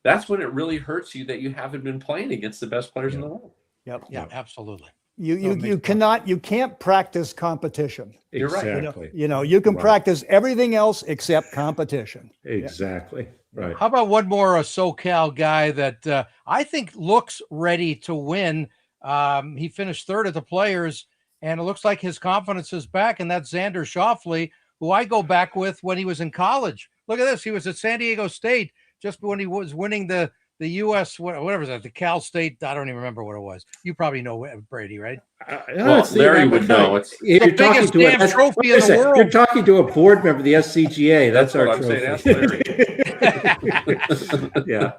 that's when it really hurts you that you haven't been playing against the best players in the world. Yep. Yeah, absolutely. You can't practice competition. You're right. Exactly. You know, you can practice everything else except competition. Exactly. Right. How about one more SoCal guy that I think looks ready to win? He finished 3rd at the Players, and it looks like his confidence is back, and that's Xander Schauffele, who I go back with when he was in college. Look at this. He was at San Diego State just when he was winning the U.S. whatever is that, the Cal State. I don't even remember what it was. You probably know, Brady, right? Larry would know. It's the biggest damn trophy in the world. You're talking to a board member of the SCGA. That's our what trophy. I'm saying. That's Larry. Yeah.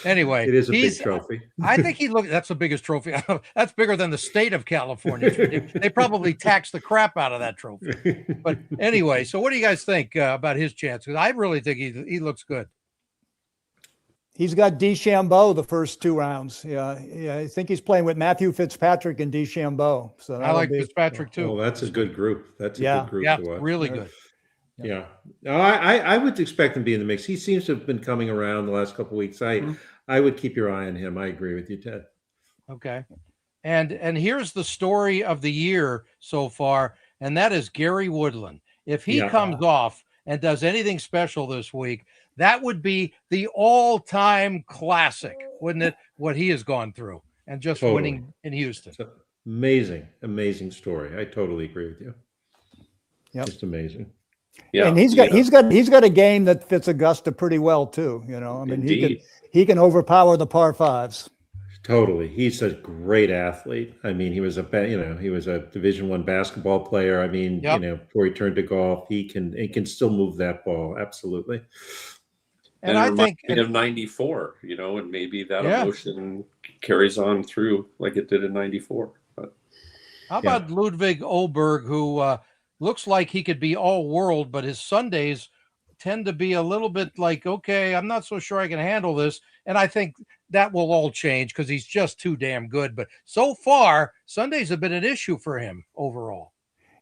Anyway, it is a big trophy. I think that's the biggest trophy. That's bigger than the state of California. They probably tax the crap out of that trophy. But anyway, so what do you guys think about his chance? Because I really think he looks good. He's got DeChambeau the first 2 rounds. Yeah, I think he's playing with Matthew Fitzpatrick and DeChambeau. So I like Fitzpatrick too. Oh, that's a good group. That's a good group to watch. Really good. Yeah. No, I would expect him to be in the mix. He seems to have been coming around the last couple of weeks. I would keep your eye on him. I agree with you, Ted. Okay. And here's the story of the year so far, and that is Gary Woodland. If he comes off and does anything special this week, that would be the all-time classic, wouldn't it? What he has gone through and just winning in Houston. Amazing, amazing story. I totally agree with you. Yep. Just amazing. Yeah, and he's got a game that fits Augusta pretty well too. You know, I mean, he can overpower the par fives. Totally, he's a great athlete. I mean, he was a Division I basketball player. I mean, before he turned to golf, he can still move that ball. Absolutely. And I think of '94, and maybe that emotion carries on through like it did in '94. But how about Ludwig Oberg, who looks like he could be all world, but his Sundays tend to be a little bit like, okay, I'm not so sure I can handle this. And I think that will all change because he's just too damn good. But so far, Sundays have been an issue for him overall.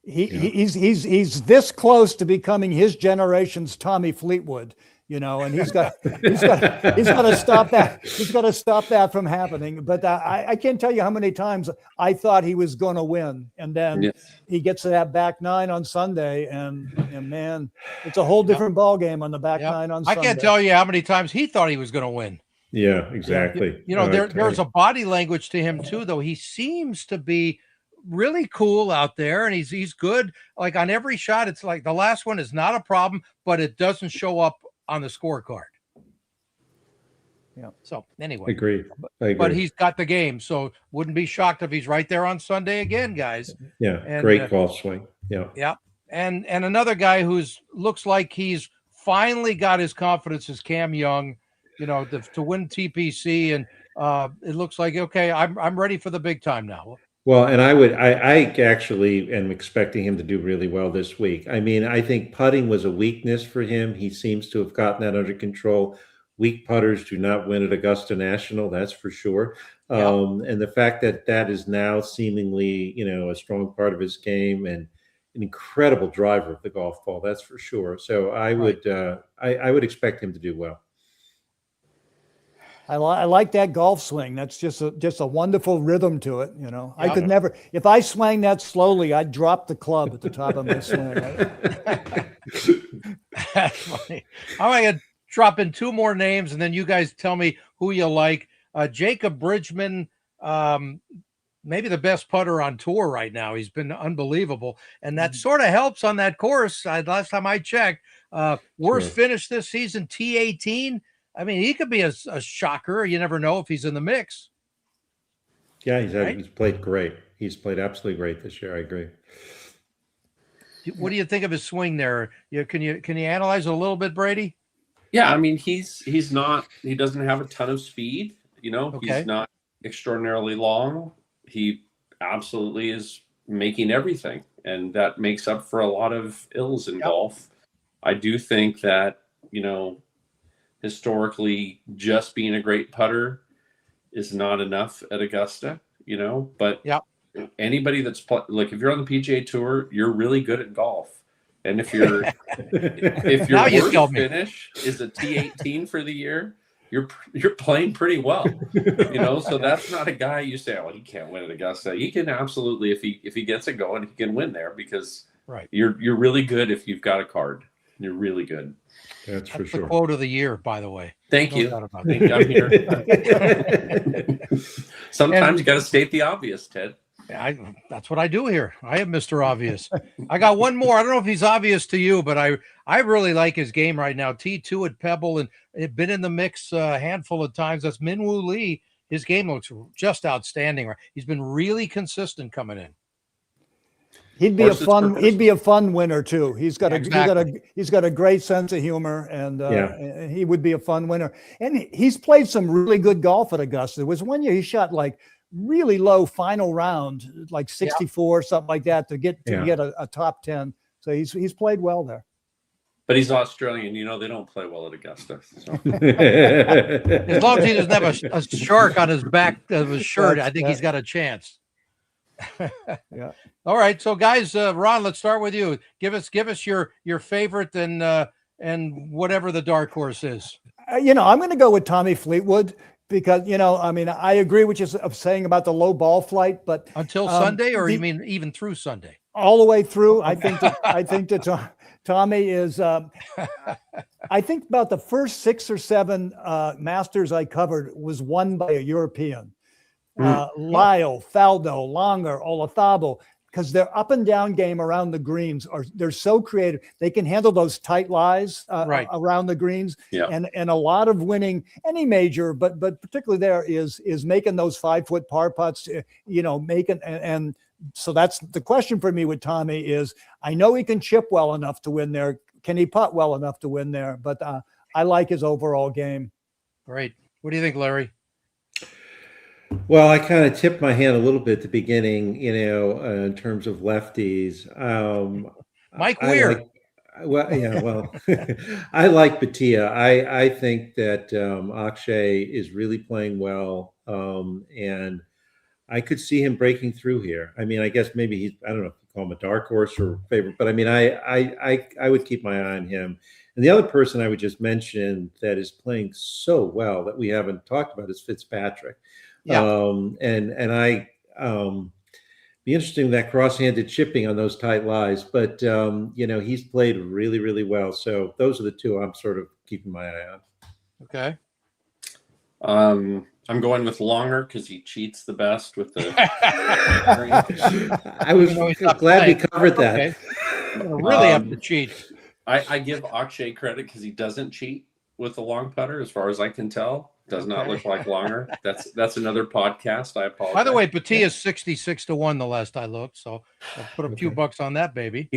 He's this close to becoming his generation's Tommy Fleetwood, and he's got to stop that. He's got to stop that from happening. But I can't tell you how many times I thought he was going to win, and then he gets to that back nine on Sunday, and man, it's a whole different ball game on the back nine on Sunday. I can't tell you how many times he thought he was going to win. Yeah, exactly. There's a body language to him too, though. He seems to be really cool out there, and he's good. Like on every shot, it's like the last one is not a problem, but it doesn't show up on the scorecard. Yeah. So anyway, I agree. But he's got the game, so wouldn't be shocked if he's right there on Sunday again, guys. Yeah, and, great golf swing. Yeah. Yeah, and another guy who's looks like he's finally got his confidence is Cam Young. To win TPC, and it looks like okay, I'm ready for the big time now. Well, and I actually am expecting him to do really well this week. I mean, I think putting was a weakness for him. He seems to have gotten that under control. Weak putters do not win at Augusta National, that's for sure. And the fact that is now seemingly, a strong part of his game and an incredible driver of the golf ball, that's for sure. So I would expect him to do well. I like that golf swing. That's just a wonderful rhythm to it. I could never, if I swang that slowly, I'd drop the club at the top of my swing. That's funny. I'm going to drop in two more names, and then you guys tell me who you like. Jacob Bridgman, maybe the best putter on tour right now. He's been unbelievable, and that sort of helps on that course. Last time I checked, worst finish this season, T18. I mean, he could be a shocker. You never know if he's in the mix. Yeah, he's played great. He's played absolutely great this year. I agree. What do you think of his swing there? Can you analyze it a little bit, Brady? Yeah, I mean, he doesn't have a ton of speed. He's not extraordinarily long. He absolutely is making everything, and that makes up for a lot of ills in golf. I do think that, historically, just being a great putter is not enough at Augusta, but anybody that's if you're on the PGA Tour, you're really good at golf. And if your worst finish is a T18 for the year, you're playing pretty well, so that's not a guy you say, oh, he can't win at Augusta. He can absolutely, if he gets it going, he can win there because you're really good if you've got a card. You're really good. That's for sure. The quote of the year, by the way. Thank you. I'm here. Sometimes you got to state the obvious, Ted. That's what I do here. I am Mr. Obvious. I got one more. I don't know if he's obvious to you, but I really like his game right now. T2 at Pebble, and it's been in the mix a handful of times. That's Min-Woo Lee. His game looks just outstanding. He's been really consistent coming in. He'd be a fun winner too. He's got a great sense of humor, and he would be a fun winner. And he's played some really good golf at Augusta. There was one year he shot like really low final round, like 64, something like that, to get a top 10. So he's played well there. But he's Australian. They don't play well at Augusta. So. As long as he doesn't have a shark on his back of his shirt, I think he's got a chance. Yeah. All right. So guys, Ron, let's start with you. Give us your favorite and whatever the dark horse is. I'm going to go with Tommy Fleetwood because, I agree with you saying about the low ball flight, but until Sunday, or you mean even through Sunday? All the way through. I think that Tommy, is I think about the first 6 or 7 Masters I covered was won by a European. Lyle, Faldo, Langer, Olazabal, because their up and down game around the greens they're so creative. They can handle those tight lies around the greens, and a lot of winning any major, but particularly there is making those 5-foot par putts. Making and so that's the question for me with Tommy is I know he can chip well enough to win there. Can he putt well enough to win there? But I like his overall game. Great. What do you think, Larry? Well, I kind of tipped my hand a little bit at the beginning, in terms of lefties. Mike Weir. I like Batia. I think that Akshay is really playing well, and I could see him breaking through here. I mean, I guess maybe I don't know if you call him a dark horse or favorite, but I mean, I would keep my eye on him. And the other person I would just mention that is playing so well that we haven't talked about is Fitzpatrick. Yeah. And I be interesting in that cross-handed chipping on those tight lies, but he's played really, really well. So those are the two I'm sort of keeping my eye on. Okay. I'm going with Langer because he cheats the best with the. I was glad we covered that. Okay. Really have to cheat. I give Akshay credit because he doesn't cheat with the long putter, as far as I can tell. Does not look like Langer. That's another podcast. I apologize. By the way, Batia is 66-1 the last I looked, so I'll put a few bucks on that baby.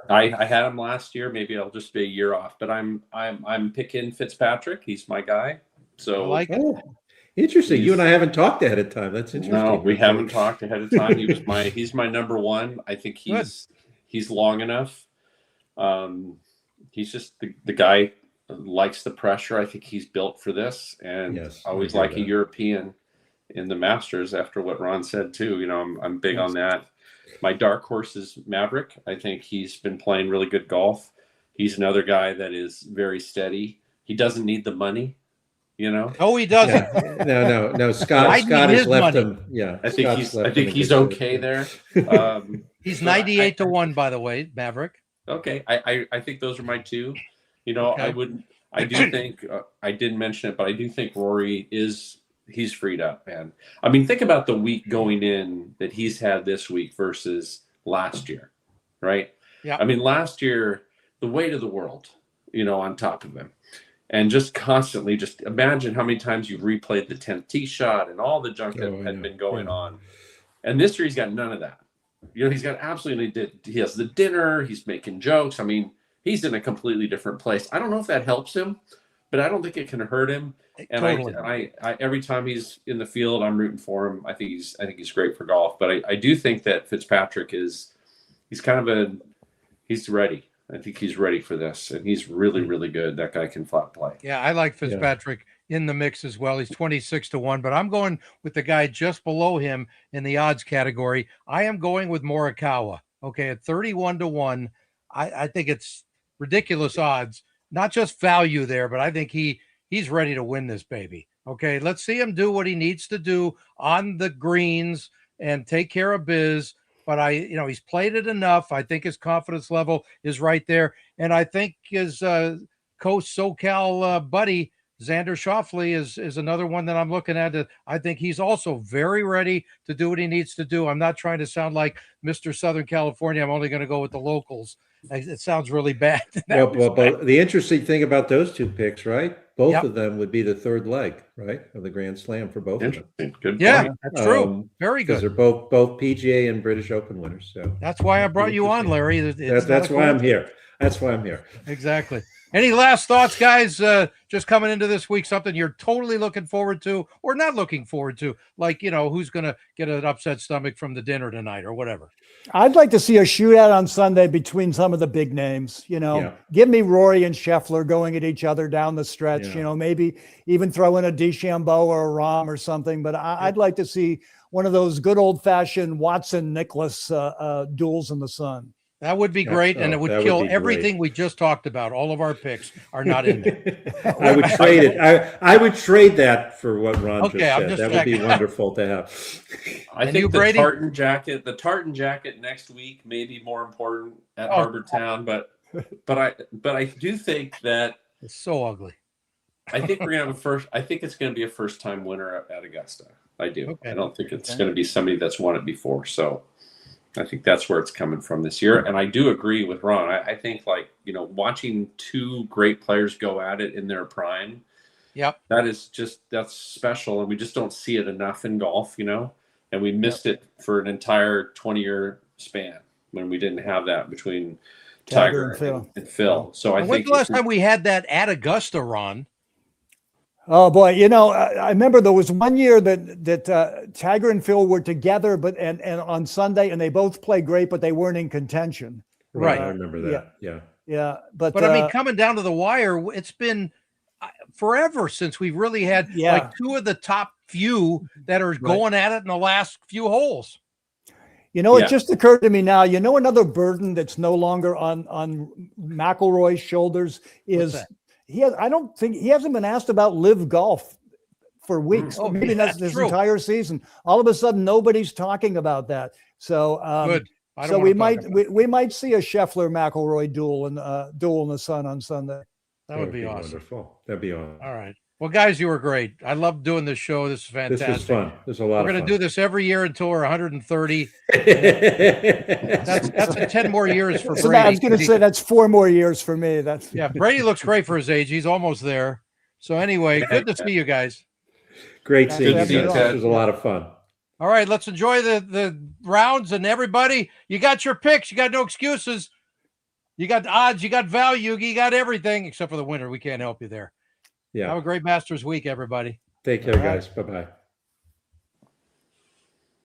I had him last year. Maybe I'll just be a year off, but I'm picking Fitzpatrick. He's my guy. So I like it. Interesting. You and I haven't talked ahead of time. That's interesting. No, we haven't talked ahead of time. He's my number one. I think he's long enough. He's just the guy. Likes the pressure. I think he's built for this, and always like a European in the Masters. After what Ron said too, I'm big on that. My dark horse is Maverick. I think he's been playing really good golf. He's another guy that is very steady. He doesn't need the money, No, he doesn't. Yeah. No. Scott has left him. Yeah, I think he's okay there. He's 98-1, by the way, Maverick. Okay, I think those are my two. I do think I didn't mention it, but I do think Rory he's freed up, man. I mean, think about the week going in that he's had this week versus last year, right? Yeah. I mean, last year, the weight of the world, on top of him, and just constantly, just imagine how many times you've replayed the 10th tee shot and all the junk that had been going on. And this year, he's got none of that. He's got absolutely. He has the dinner. He's making jokes. I mean. He's in a completely different place. I don't know if that helps him, but I don't think it can hurt him. And totally. I every time he's in the field, I'm rooting for him. I think he's great for golf. But I do think that Fitzpatrick he's ready. I think he's ready for this, and he's really, really good. That guy can flat play. Yeah, I like Fitzpatrick in the mix as well. He's 26-1, but I'm going with the guy just below him in the odds category. I am going with Morikawa. Okay, at 31-1. I think it's ridiculous odds, not just value there, but I think he's ready to win this baby. Okay, let's see him do what he needs to do on the greens and take care of biz. But he's played it enough. I think his confidence level is right there, and I think his Coast SoCal buddy Xander Schauffele is another one that I'm looking at. I think he's also very ready to do what he needs to do. I'm not trying to sound like Mr. Southern California. I'm only going to go with the locals. It sounds really bad. But the interesting thing about those two picks, right? Both of them would be the third leg, right, of the Grand Slam for both of them. Good. Yeah, that's true. Very good. They're both PGA and British Open winners. So that's why I brought you on, Larry. That's why I'm here. That's why I'm here. Exactly. Any last thoughts, guys? Just coming into this week, something you're totally looking forward to or not looking forward to, like who's going to get an upset stomach from the dinner tonight or whatever. I'd like to see a shootout on Sunday between some of the big names. Give me Rory and Scheffler going at each other down the stretch. Maybe even throw in a DeChambeau or a Rahm or something. But I'd like to see one of those good old fashioned Watson-Nicklaus duels in the sun. That would be great, and it would kill everything we just talked about. All of our picks are not in there. I would trade it. I would trade that for what Ron just said. That would be wonderful to have. I think the tartan jacket next week may be more important at Harbor Town, but but I do think that it's so ugly. I think we're gonna have I think it's gonna be a first time winner at Augusta. I do. Okay. I don't think it's gonna be somebody that's won it before. So I think that's where it's coming from this year. And I do agree with Ron. I think, like, watching two great players go at it in their prime. Yep. That's special. And we just don't see it enough in golf, and we missed it for an entire 20-year span when we didn't have that between Tiger and Phil. So I think. When's the last time we had that at Augusta, Ron? Oh boy, I remember there was one year that Tiger and Phil were together, but and on Sunday, and they both played great, but they weren't in contention. Right, I remember that. Yeah. But I mean, coming down to the wire, it's been forever since we've really had like two of the top few that are going at it in the last few holes. It just occurred to me now. Another burden that's no longer on McIlroy's shoulders is. I don't think he hasn't been asked about live golf for weeks. Maybe that's this entire season. All of a sudden, nobody's talking about that. So, good. So we might see a Scheffler McIlroy duel in the Sun on Sunday. That would be awesome. Wonderful. That'd be awesome. All right. Well, guys, you were great. I love doing this show. This is fantastic. This was fun. This is a lot. We're going to do this every year until we're 130. That's 10 more years for Brady. I was going to say that's 4 more years for me. Brady looks great for his age. He's almost there. So anyway, good to see you guys. Great seeing you. This was a lot of fun. All right, let's enjoy the rounds, and everybody, you got your picks. You got no excuses. You got odds. You got value. You got everything except for the winner. We can't help you there. Yeah. Have a great Masters week, everybody. Take care, guys. Bye-bye.